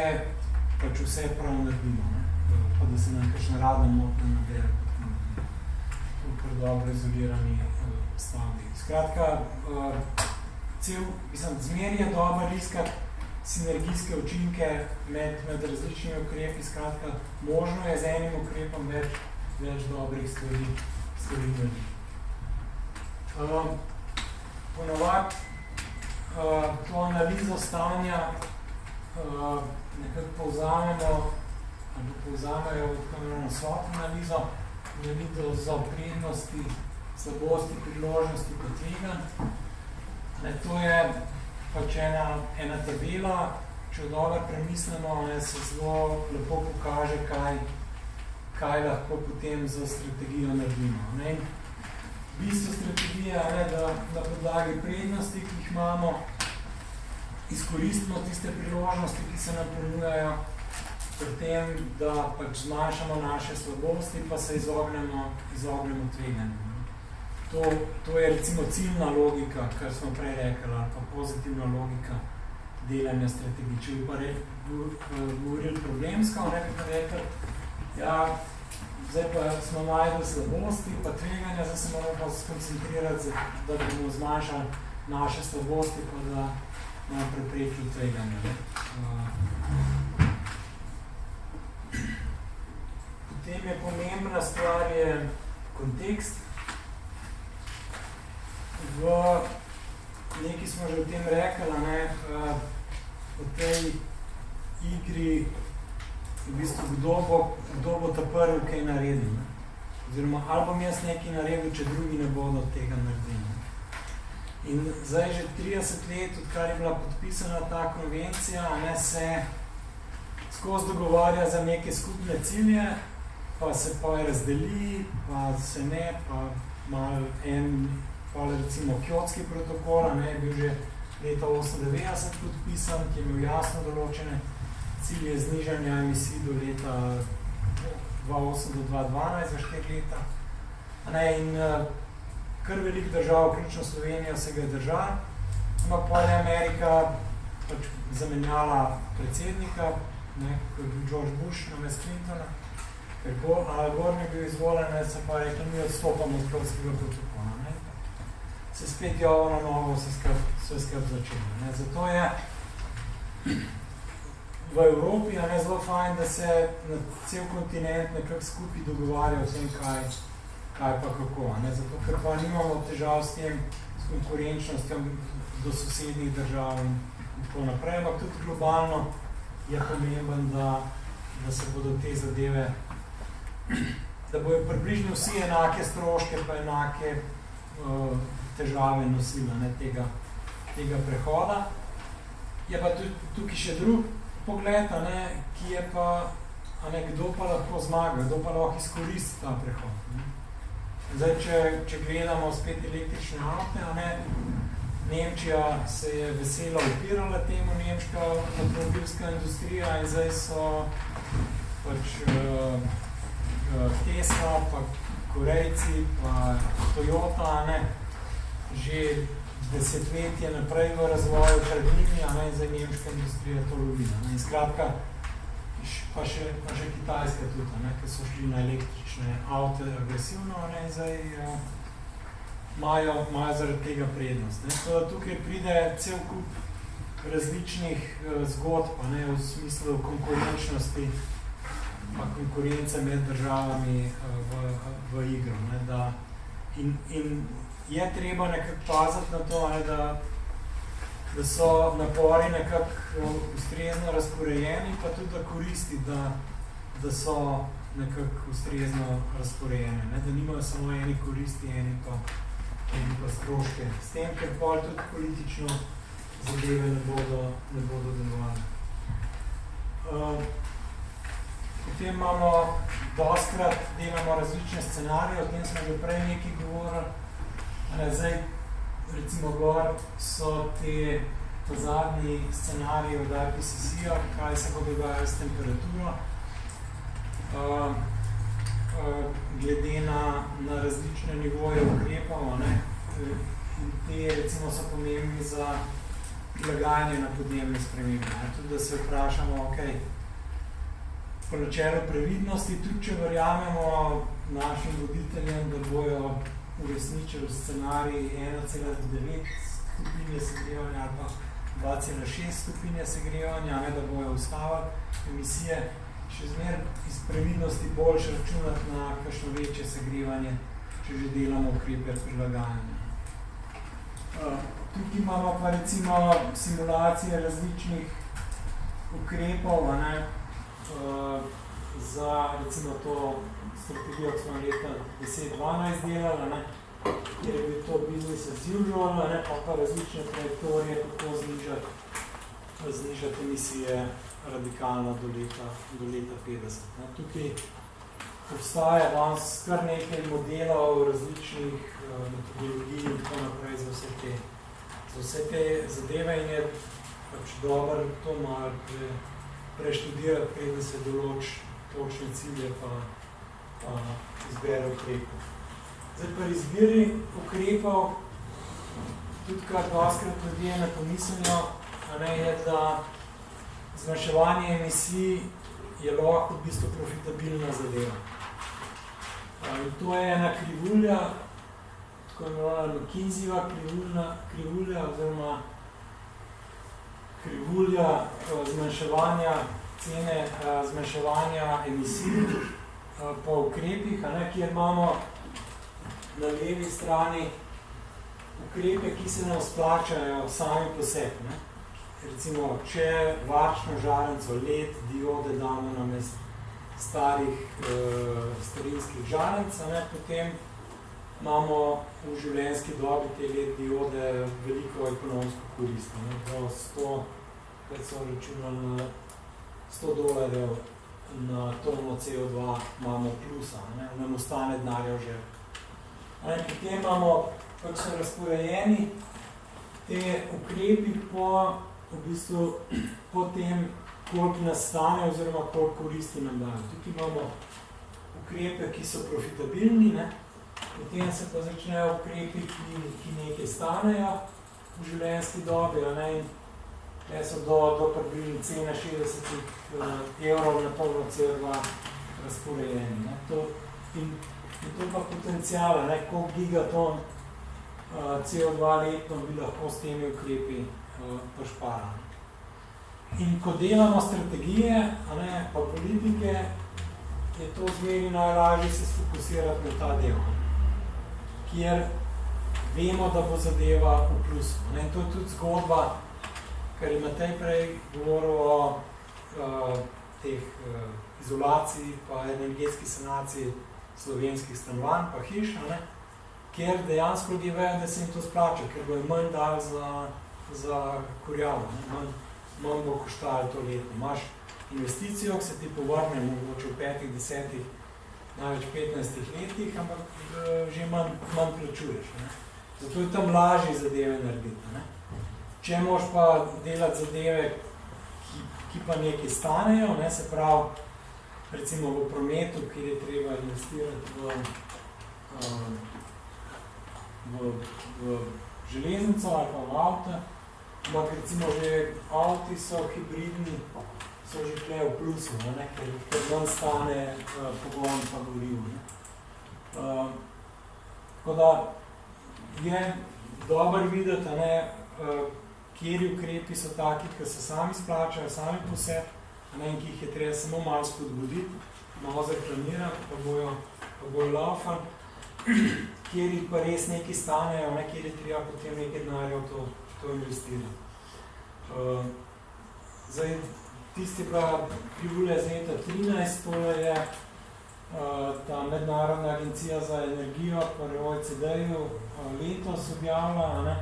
pač vse prav naredimo, pa da se nam kakšna radna motnja nabere v kar dobro izolirani stavbi. Skratka, zmeri je dobro iskati sinergijske učinke med različnimi ukrepi, skratka, možno je z enim ukrepom več dobrih stvari. Ponovadi to analizo stanja nekako povzamejo v SWOT analizo za prednosti, slabosti, priložnosti pa tveganj. To je pač ena tabela, če dobro premislimo, se zelo lepo pokaže, kaj lahko potem za strategijo naredimo. Bistvo strategije je, da na podlagi prednosti, ki jih imamo, izkoristimo tiste priložnosti, ki se nam ponujajo, pri tem, da pač zmanjšamo naše slabosti, pa se izognemo tveganju. To je recimo ciljna logika, kar smo prej rekli, ali pa pozitivna logika delanja strategij. Če bi pa govorili problemsko, bi pa rekli, zdaj pa smo najdli slabosti, pa tveganja, zdaj se moramo pa skoncentrirati, da bomo zmanjšali naše slabosti, pa da bomo preprečili tveganja. Potem je pomembna stvar je kontekst. Nekaj smo že o tem rekli, o tej igri, v bistvu, kdo bo ta prvi kaj naredil. Oziroma, ali bom jaz nekaj naredil, če drugi ne bodo tega naredili. In zdaj že 30 let, odkar je bila podpisana ta konvencija, se skozi dogovarja za neke skupne cilje, pa se pa razdeli, pa se ne, pa malo recimo Kjotski protokol, je bil že leta 1998 podpisan, ki je imel jasno določene cilj je znižanja emisij do leta 2008 do 2012 za 4 leta. In kar veliko držav, vključno Slovenijo, se ga je držala. Ampak potem je Amerika pač zamenjala predsednika, ko je bil George Bush namesto Clintona, ker Al Gore ni bil izvoljen, so pa rekli, mi odstopamo od Kjotskega protokola. Se spet jovo na novo vse skrb začelo. Zato je v Evropi zelo fajn, da se na cel kontinent nekako skupaj dogovarja o tem, kaj pa kako. Zato, ker pa nimamo težav s tem, s konkurenčnostjo do sosednjih držav in tako naprej, ampak tudi globalno je pomemben, da se bodo te zadeve, da bojo približno vsi enake stroške pa enake težave nosila tega prehoda. Je pa tukaj še drug pogled, ki je pa, kdo pa lahko zmaga, kdo pa lahko izkoristi ta prehod. Zdaj, če gledamo spet električne avte, Nemčija se je veselo upirala temu, nemška avtomobilska industrija, in zdaj so pač Tesla, pa Korejci, pa Toyota, že desetletje naprej v razvoju trgovini, in zdaj nemška industrija to lovi. In skratka, pa še Kitajska tudi, ki so šli na električne avte agresivno, in zdaj imajo zaradi tega prednost. Tukaj pride cel kup različnih zgodb, v smislu konkurenčnosti pa konkurence med državami v igro. In je treba nekako paziti na to, da so napori nekako ustrezno razporejeni, pa tudi da koristi, da so nekako ustrezno razporejene, da nimajo samo eni koristi, eni pa stroške. S tem, ker pol tudi politično zadeve ne bodo delovali. Potem imamo dostkrat, delamo različne scenarije, o tem smo že prej nekaj govorili. Zdaj, recimo gor so ta zadnji scenariji od IPCC-a, kaj se bo dogajalo s temperaturo. Glede na različne nivoje ukrepov, in te recimo so pomembni za prilagajanje na podnebne spremembe. Tudi da se vprašamo, po načelu previdnosti, tudi če verjamemo našim voditeljem, da bojo uresničili scenarij 1,9 stopinje segrevanja ali pa 2,6 stopinje segrevanja, da bojo ustavili emisije, še zmer iz previdnosti boljše računati na kakšno večje segrevanje, če že delamo ukrepe prilagajanja. Tukaj imamo pa recimo simulacije različnih ukrepov, za recimo to strategijo, ki smo leta 10-12 delali, kjer je bil to business as usual, pa različne trajektorije, kako znižati emisije radikalno do leta 50. Tukaj obstaja danes kar nekaj modelov različnih metodologij in tako naprej za vse te zadeve in je pač dobro to malo preštudirati, preden se določi točne cilje pa izbere ukrepov. Zdaj pri izbiri ukrepov, tudi kar doskrat ljudje ne pomislijo, je, da zmanjševanje emisij je lahko v bistvu profitabilna zadeva. In to je ena krivulja, tako imenovana McKinseyjeva krivulja oziroma krivulja zmanjševanja cene, zmanjševanja emisij po ukrepih, kjer imamo na levi strani ukrepe, ki se nam splačajo sami po sebi. Recimo, če varčno žarenco, LED, diode damo namesto starinskih žarenc, potem imamo v življenjski dobi te LED diode veliko ekonomsko korist. Kaj so računali na $100 na tono CO2 imamo plusa, nam ostane denarja v žep. Potem imamo, kako so razporejeni te ukrepi po tem koliko nas stane oziroma koliko koristi nam dajo. Tukaj imamo ukrepe, ki so profitabilni, ne? Potem se pa začnejo ukrepi, ki nekaj stanejo v življenjski dobi, ne? In te so do približno cene 60 evrov na tono CO2 razporejeni. Ne? In to pa potencijala, ne? Koliko gigaton CO2 letno bi lahko s temi ukrepi pošparali. In ko delamo strategije, ne, pa politike, je to zmeri najlažje se sfokusirati na ta del, kjer vemo, da bo zadeva v plusu. Ne. In to je tudi zgodba, ker je Matej prej govoril o teh izolaciji pa energetski sanaciji slovenskih stanovanj pa hiš, ne, kjer dejansko ljudje vejo, da se jim to splača, ker bo manj dal za kurjavo, manj bo koštalo to leto. Imaš investicijo, ki se ti povrne mogoče v 5, 10, največ 15 letih, ampak že manj plačuješ. Ne. Zato je tam lažje zadeve narediti. Ne. Če moraš pa delati zadeve, ki pa nekaj stanejo, ne, se pravi, recimo v prometu, kjer je treba investirati v železnico ali pa v avto, ampak recimo že avti so hibridni, so že tle v plusu, ne, ker manj stane pogon pa gorivo. Tako da je dobro videti, ne, kjeri ukrepi so taki, ki se sami splačajo, sami po sebi, in ki jih je treba samo malo spodbuditi, malo zaklanirati, pa bojo laufan, kjeri pa res nekaj stanejo, ne, kjeri treba potem nekaj denarja v to investirati. Zdaj, tisti pa krivulja z leta 13, to je ta Mednarodna agencija za energijo pri OECD-ju letos objavila, ne,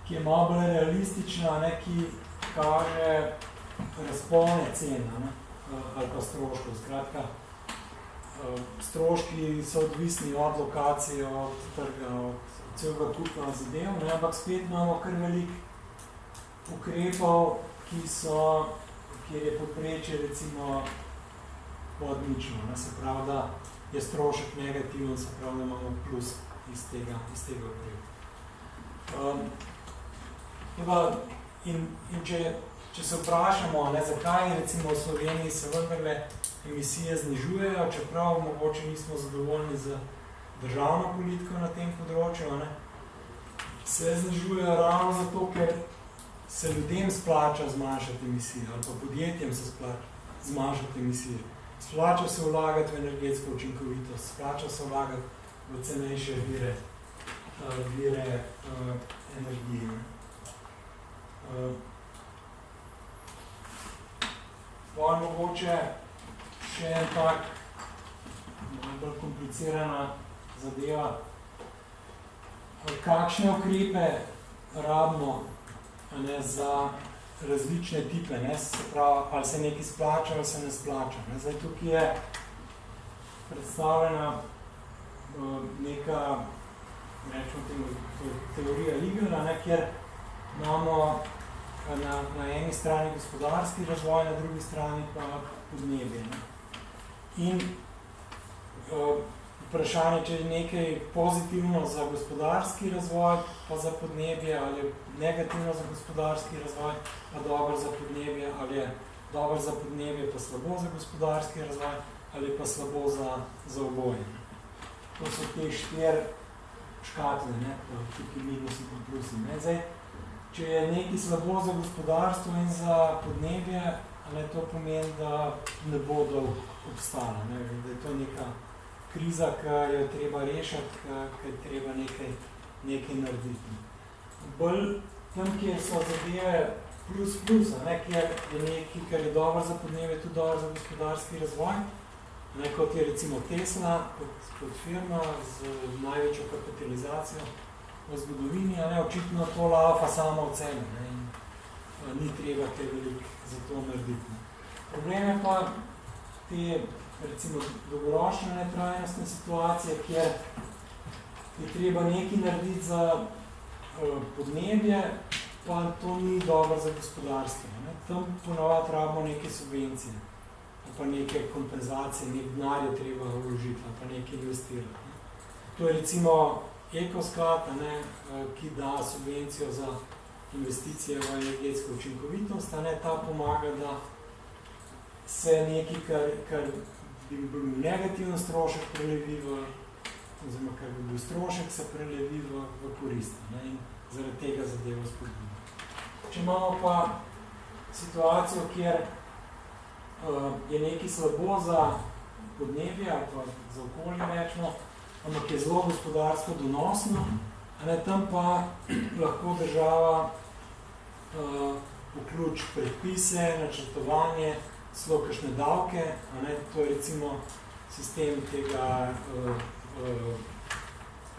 ki je malo bolj realistična, ne, ki kaže razpone cena, ne, ali pa stroškov. Skratka, stroški so odvisni od lokacije, od trga, od celega kupa zadev, ne, ampak spet imamo kar veliko ukrepov, kjer je povprečje recimo pod nično, ne, se pravi, da je strošek negativen, se pravi, da imamo plus iz tega ukrepa. In če se vprašamo, ne, zakaj recimo v Sloveniji se vendarle emisije znižujejo, čeprav mogoče nismo zadovoljni z državno politiko na tem področju, ne, se znižujejo ravno zato, ker se ljudem splača zmanjšati emisije, ali pa podjetjem se splača zmanjšati emisije. Splača se vlagati v energetsko učinkovitost, splača se vlagati v cenejše vire energije. Mogoče še en tak malo bolj komplicirana zadeva. Kakšne ukrepe rabimo, ne, za različne tipe, ne, se pravi, ali se nekaj splača, ali se ne splača. Ne. Zdaj, tukaj je predstavljena neka, rečemo temu, teorija Igela, ne, kjer imamo na eni strani gospodarski razvoj, na drugi strani pa podnebje. Ne. In vprašanje, če je nekaj pozitivno za gospodarski razvoj, pa za podnebje, ali je negativno za gospodarski razvoj, pa dobro za podnebje, ali je dobro za podnebje, pa slabo za gospodarski razvoj, ali pa slabo za oboje. To so te 4 škatle, ne, tukaj minusi in plusi. Ne. Zdaj, če je nekaj slabo za gospodarstvo in za podnebje, ne, to pomeni, da ne bo dolgo obstala, ne, da je to neka kriza, ki jo treba rešiti, ki je treba nekaj narediti. Bolj tam, kjer so zadeve plus, ne, kjer je nekaj, kar je dobro za podnebje, tudi dobro za gospodarski razvoj, ne, kot je recimo Tesla, kot firma z največjo kapitalizacijo v zgodovini, ne, očitno to laufa samo od sebe, ne, in ni treba kaj veliko za to narediti. Ne. Problem je pa te, recimo, dolgoročne netrajnostne situacije, kjer je treba nekaj narediti za podnebje, pa to ni dobro za gospodarstvo. Ne. tam ponavadi rabimo neke subvencije, pa neke kompenzacije, nek denar je treba vložiti, pa nekaj investirati. To je recimo Ekosklad, ki da subvencijo za investicije v energetsko učinkovitost, ta pomaga, da se nekaj, kar bi bil negativen strošek prelevi oziroma kar bi bil strošek, se prelevi v korist in zaradi tega zadevo spodbudi. Če imamo pa situacijo, kjer je nekaj slabo za podnebje ali pa za okolje rečemo, ampak je zelo gospodarsko donosno, tam pa lahko država vključi predpise, načrtovanje, celo kakšne davke, to je recimo sistem tega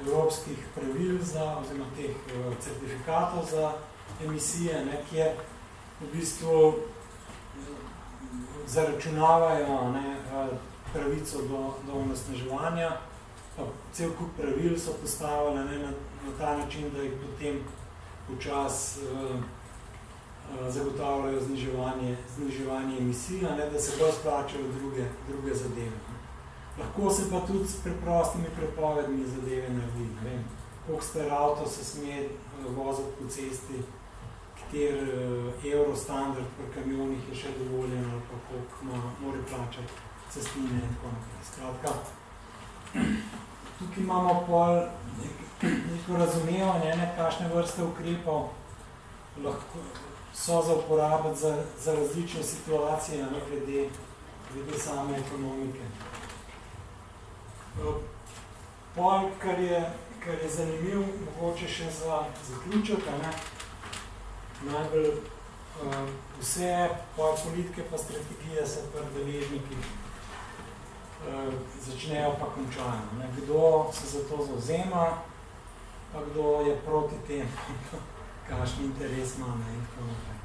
evropskih pravil oziroma teh certifikatov za emisije, kjer v bistvu zaračunavajo pravico do onesnaževanja, pa cel kup pravil so postavili na ta način, da jih potem počas zagotavljajo zniževanje emisij, da se bolj splačajo druge zadeve. Lahko se pa tudi s preprostimi prepovedmi zadeve naredi. Ne vem, koliko star avto se sme voziti po cesti, kater eurostandard pri kamionih je še dovoljen, ali pa koliko mora plačati cestnine in tako naprej. Skratka, tukaj imamo pol neko razumevanje, kakšne vrste ukrepov lahko so za uporabiti za različne situacije, glede same ekonomike. Pol, kar je zanimiv, mogoče še za zaključek, najbolj vse politike pa strategije se pri deležnikih začnejo pa končajo. Kdo se za to zavzema, pa kdo je proti temu, kakšni interes ima in tako naprej.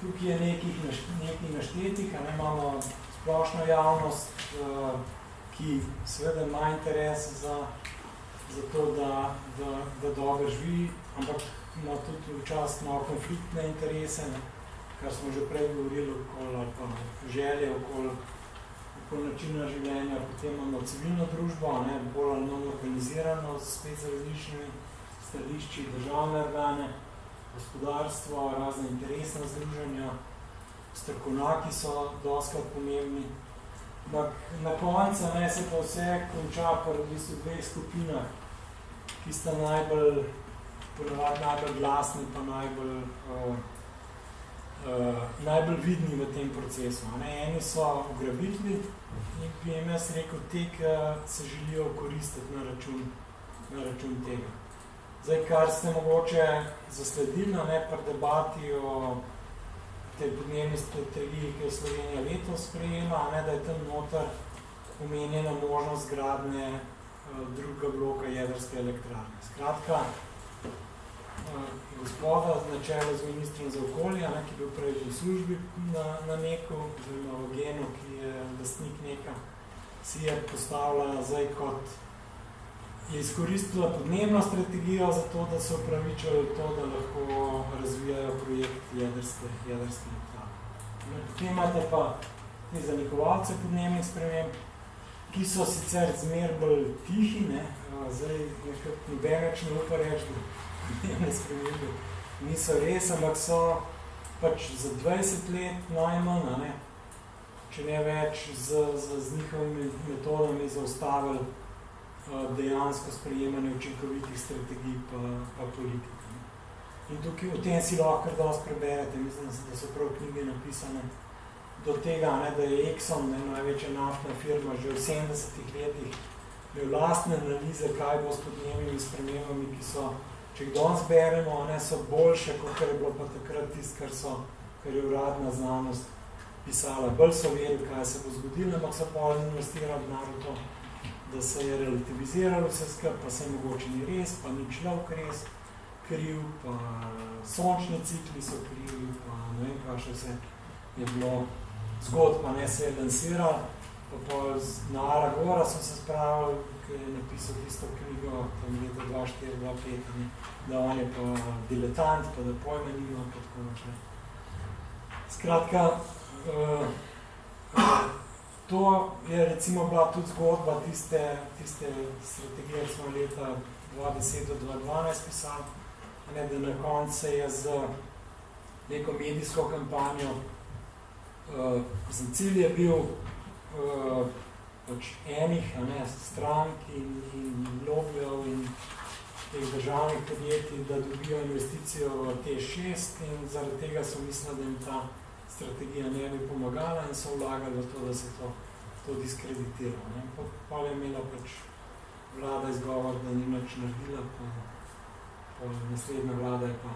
Tukaj je nekaj naštetih, imamo splošno javnost, ki seveda ima interes za to, da dobro živi, ampak ima tudi včasih malo konfliktne interese, kar smo že prej govorili okoli želje, okoli načina življenja. Potem imamo civilno družbo, bolj ali manj organizirano, spet z različnimi stališči, državne organe, gospodarstvo, razne interesne združenja, strokovnjaki so dostikrat pomembni. Na koncu se pa vse konča v bistvu dveh skupinah, ki sta ponavadi najbolj glasni pa najbolj vidni v tem procesu. Eni so ugrabitelji in bi jim jaz rekel, ki se želijo koristiti na račun tega. Zdaj, kar ste mogoče zasledili pri debati o tej podnebni strategiji, ki je Slovenija letos sprejema, da je tam noter omenjena možnost gradnje drugega bloka jedrske elektrarne. Skratka, gospoda na čelu z ministrom za okolje, ki je bil prej v službi na NEK-u, oziroma v Genu, ki je lastnik NEK-a, si je postavila zdaj kot je izkoristila podnebno strategijo za to, da so upravičili to, da lahko razvijajo projekt jedrske elektrarne. Potem imate pa te zanikovalce podnebnih sprememb, ki so sicer zmer bolj tihi, zdaj nekako noben več ne upa reči, da podnebne spremembe niso res, ampak so pač za 20 let najmanj, če ne več z njihovimi metodami zaustavili dejansko sprejemanje učinkovitih strategij pa politik. In tukaj v tem si lahko dosti preberete, mislim, da so prav knjige napisane do tega, da je Exxon, največja naftna firma, že v 70-ih letih imel lastne analize, kaj bo s podnebnimi spremembami, ki so, če jih danes beremo, so boljše, kot je bilo pa takrat tisto, kar je uradna znanost pisala. Bolj so vedeli, kaj se bo zgodilo, ampak so pa investirali denar v to, da se je relativiziralo vse skupaj, pa se mogoče ni res, pa ni človek res kriv, pa sončni cikli so krivi, pa ne vem, kaj še vse je bilo zgodb, pa se je lansiral, pa na Ala Gora so se spravili, ki je napisal tisto knjigo, tam leta 2004-2005, da on je pa diletant, pa da pojme nima, pa tako naprej. Skratka, to je recimo bila tudi zgodba tiste strategije, ki smo leta 2010 do 2012 pisali, da na koncu se je z neko medijsko kampanjo, cilj je bil pač enih strank in lobijev in teh državnih podjetij, da dobijo investicijo v T6 in zaradi tega so mislili, da jim ta strategija ne bi pomagala in so vlagali v to, da se to diskreditira. Pa je imela pač vlada izgovor, da ni nič naredila, pa naslednja vlada je pa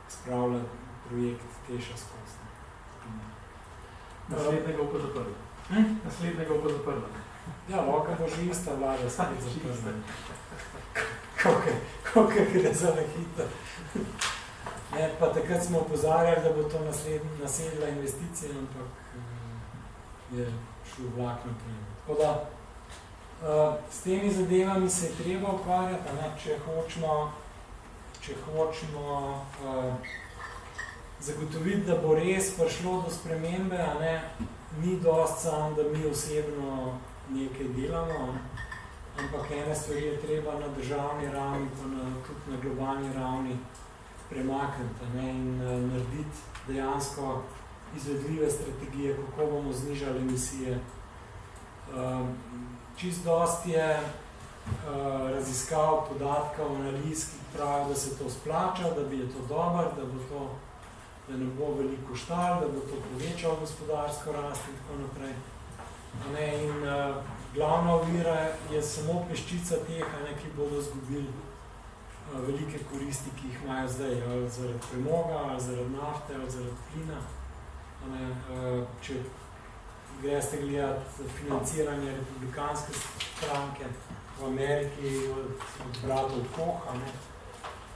spravila projekt T6 skozi. Naslednjega bo pa zaprla. Naslednjega bo pa zaprla. Ja, lahko bo že ista vlada spet zaprla. Koliko gre za nekita. Pa takrat smo opozarjali, da bo to nasedla investicija, ampak je šel vlak naprej. Tako da, s temi zadevami se je treba ukvarjati, če hočemo zagotoviti, da bo res prišlo do spremembe, ni dosti samo, da mi osebno nekaj delamo, ampak ene stvari je treba na državni ravni, pa tudi na globalni ravni premakniti in narediti dejansko izvedljive strategije, kako bomo znižali emisije. Čisto dosti je raziskav, podatkov, analiz, ki pravijo, da se to splača, da bi je to dobro, da ne bo veliko štal, da bo to povečalo gospodarsko rast in tako naprej. In glavna ovira je samo peščica teh, ki bodo izgubili velike koristi, ki jih imajo zdaj, ali zaradi premoga, ali zaradi nafte, ali zaradi plina. Če greste gledati financiranje republikanske stranke v Ameriki od bratov Koch,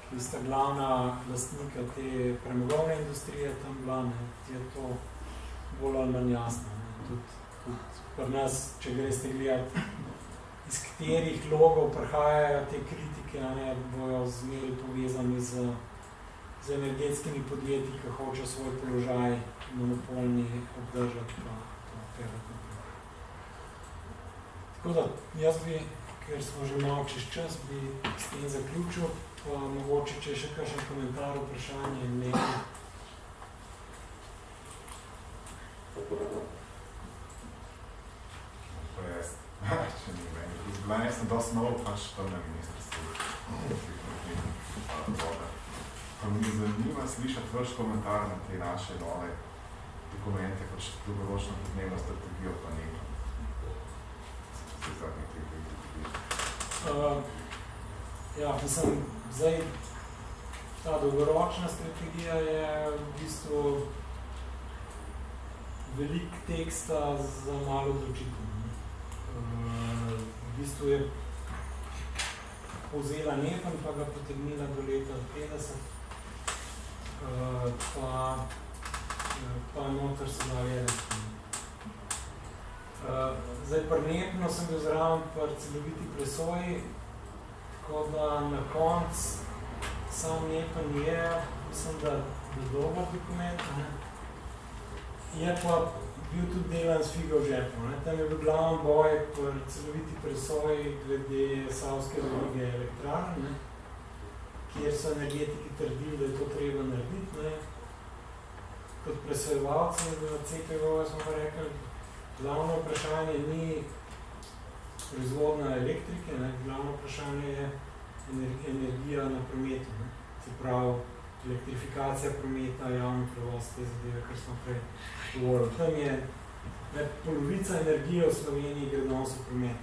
ki sta glavna lastnika te premogovne industrije tam bila, je to bolj ali manj jasno. Tudi pri nas, če greste gledati, iz katerih logov prihajajo te kritike, bojo zmeri povezani z energetskimi podjetji, ki hočejo svoj položaj monopolni obdržati pa operati. Tako da, jaz bi, ker smo že malo čez čas, bi s tem zaključil, pa mogoče, če je še kakšen komentar, vprašanje in nekaj. To je, če ni meni. Izgledanje sem dosti novo, pač tam na ministrstvu. Pa mi zanima slišati vaš komentar na te naše nove dokumente, kot dolgoročno podnebno strategijo, pa nekaj. Se zadnje Ja, mislim, zdaj ta dolgoročna strategija je v bistvu velik teksta za malo odločitev. V bistvu je povzela NEPN, pa ga potegnila do leta 50, pa noter se da vedeti. Zdaj pri NEPN-u sem bil zraven pri celoviti presoji, tako da na koncu sam NEPN je, mislim, da dober dokument, je pa bil tudi delan s figo v žepu. Tam je bil glaven boj pri celoviti presoji glede Savske verige elektrarn, kjer so energetiki trdili, da je to treba narediti. Kot presojevalci na CPV smo pa rekli, glavno vprašanje ni proizvodna elektrike, glavno vprašanje je energija na prometu. Se pravi, elektrifikacija prometa, javni prevoz, te zadeve, kar smo prej govorili. Tam je polovica energije v Sloveniji gre danes v promet.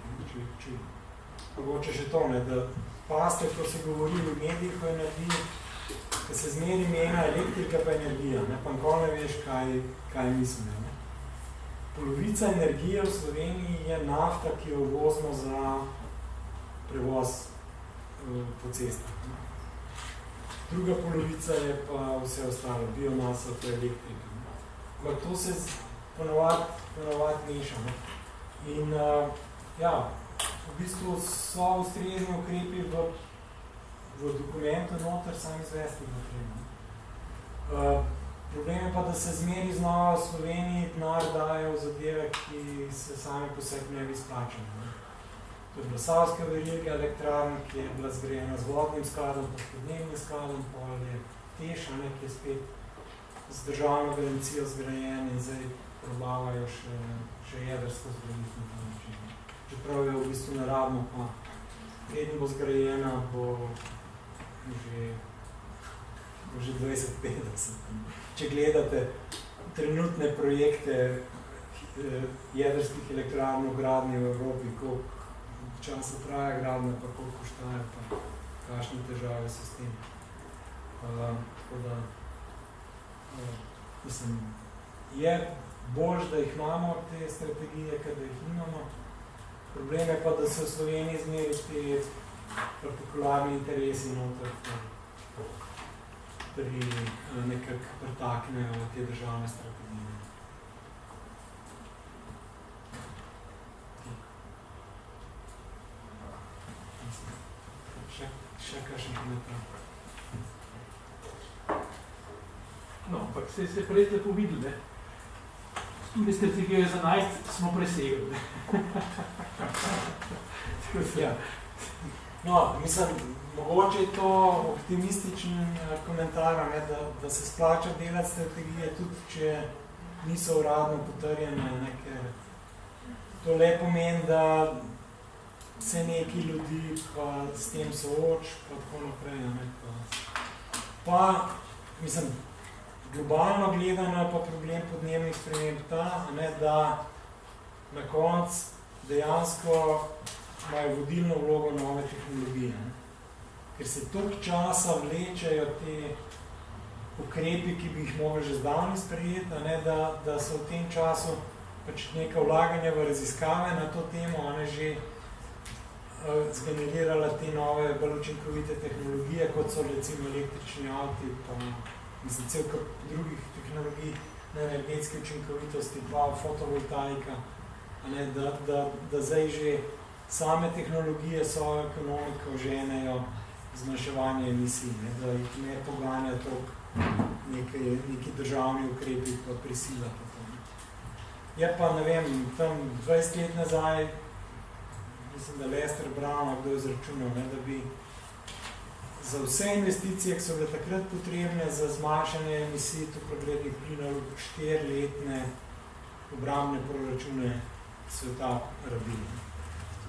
Mogoče še to, da paste, ko se govori v medijih o energiji, da se zmeri mena elektrika pa energija, pa nikoli ne veš, kaj mislim. Polovica energije v Sloveniji je nafta, ki jo uvozimo za prevoz po cestah. Druga polovica je pa vse ostalo, biomasa, pa elektrika. Ampak to se ponavadi meša. In v bistvu so ustrezni ukrepi v dokumentu noter, sam izvesti ga treba. Problem je pa, da se zmeri znova v Sloveniji denar daje v zadeve, ki se sami po sebi ne bi splačali. Ne. To je bila Savska veriga elektrarna, ki je bila zgrajena z vodnim skladom, pa s podnebnim skladom, pol je Teš, ki je spet z državno garancijo zgrajen in zdaj probavajo še jedrsko zgraditi na ta način. Čeprav je v bistvu naravno, pa preden bo zgrajena, bo že 2050. Če gledate trenutne projekte jedrskih elektrarn v gradnji v Evropi, koliko časa traja gradnja, pa koliko koštaja, pa kakšne težave so s tem. Tako da, mislim, je boljš, da jih imamo te strategije, kad jih nimamo. Problem je pa, da se v Sloveniji zmeri te partikularni interesi noter, nekako pretaknejo te državne strategije. Še kakšen komentar? No, ampak se prej lepo videli, ne? Tudi strategijo za najst smo presegli. Ja. No, mislim, mogoče je to optimističen komentar, ne, da se splača delati strategije, tudi če niso uradno potrjene, ne, ker to le pomeni, da se neki ljudi pa s tem sooč, pa tako naprej. Ne, pa, mislim, globalno gledano pa problem podnebnih sprememb ta, ne, da na koncu dejansko imajo vodilno vlogo nove tehnologije. Ne. Ker se toliko časa vlečejo te ukrepi, ki bi jih mogli že zdavni sprejeti, ne, da so v tem času pač neka vlaganja v raziskave na to temo, ne, že zgenerirala te nove, bolj učinkovite tehnologije, kot so recimo električni avti, pa mislim, cel kup drugih tehnologij na energetske učinkovitosti, pa fotovoltaika, ne, da zdaj že same tehnologije svojo ekonomiko ženejo zmanjševanje emisij, ne, da jih ne poganja toliko neki državni ukrepi pa prisila. Je pa, ne vem, tam 20 let nazaj, mislim, da Lester Brown, kdo je izračunal, ne, da bi za vse investicije, ki so bile takrat potrebne za zmanjšanje emisij toplogrednih plinov 4-letne obrambne proračune sveta rabili.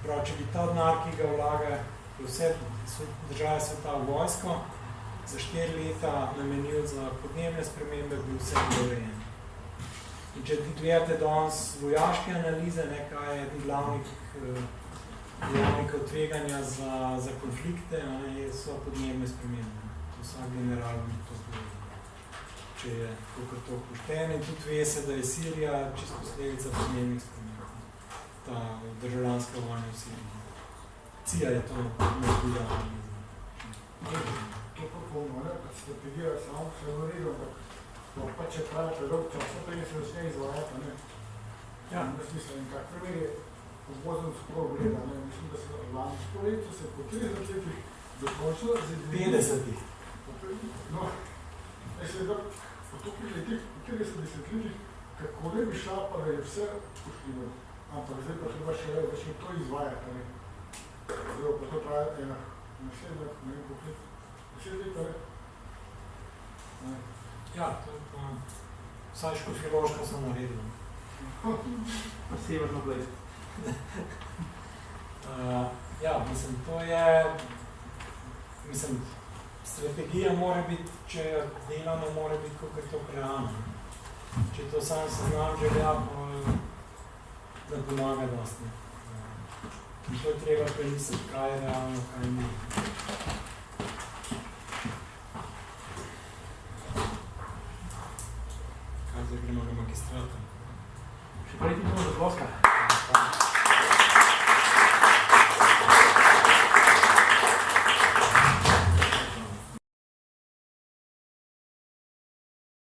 Prav, če bi ta denar, ki ga vlaga vse države sveta v vojsko, za 4 leta namenil za podnebne spremembe, bi vse urejeno. In če gledate danes vojaške analize, ne, kaj je glavnih tveganja za konflikte, ne, so podnebne spremembe. Vsak general bi to povedal, če je to pošten. In tudi ve se, da je Sirija čisto posledica podnebnih sprememb. Ta državljanska vojna v Siriji. CIA je to naredila analiza. To pa polno, ne, kad strategija samo se uredila, ampak pa če traja predolg časa, pa se začne izvajati, ne. Ja. Jaz mislim, kak primer je obvozno skoro gleda, ne, mislim, da se lani spoletu se po 30 letih dokončno zedili. 50-ih. No, jaz se da po tukaj letih, po 30 letih, kako ne bi šla, pa da je vse ušljivo. Ampak zdaj pa treba še to izvajati, ne. Zdaj pa to traja ena, na 7 let, ne vem koliko let, 10 let, ne. Ja, to je pa vsaj škofjološko sem naredil. Pa severno gled. Ja, mislim, to je, mislim, strategija mora biti, če jo delamo, mora biti kakor to realno. Če to sam seznam želja, da pomaga dosti. In to je treba premisliti, kaj je realno, kaj ni. Kaj zdaj gremo na magistrata? Še prej ti bomo do Ploska.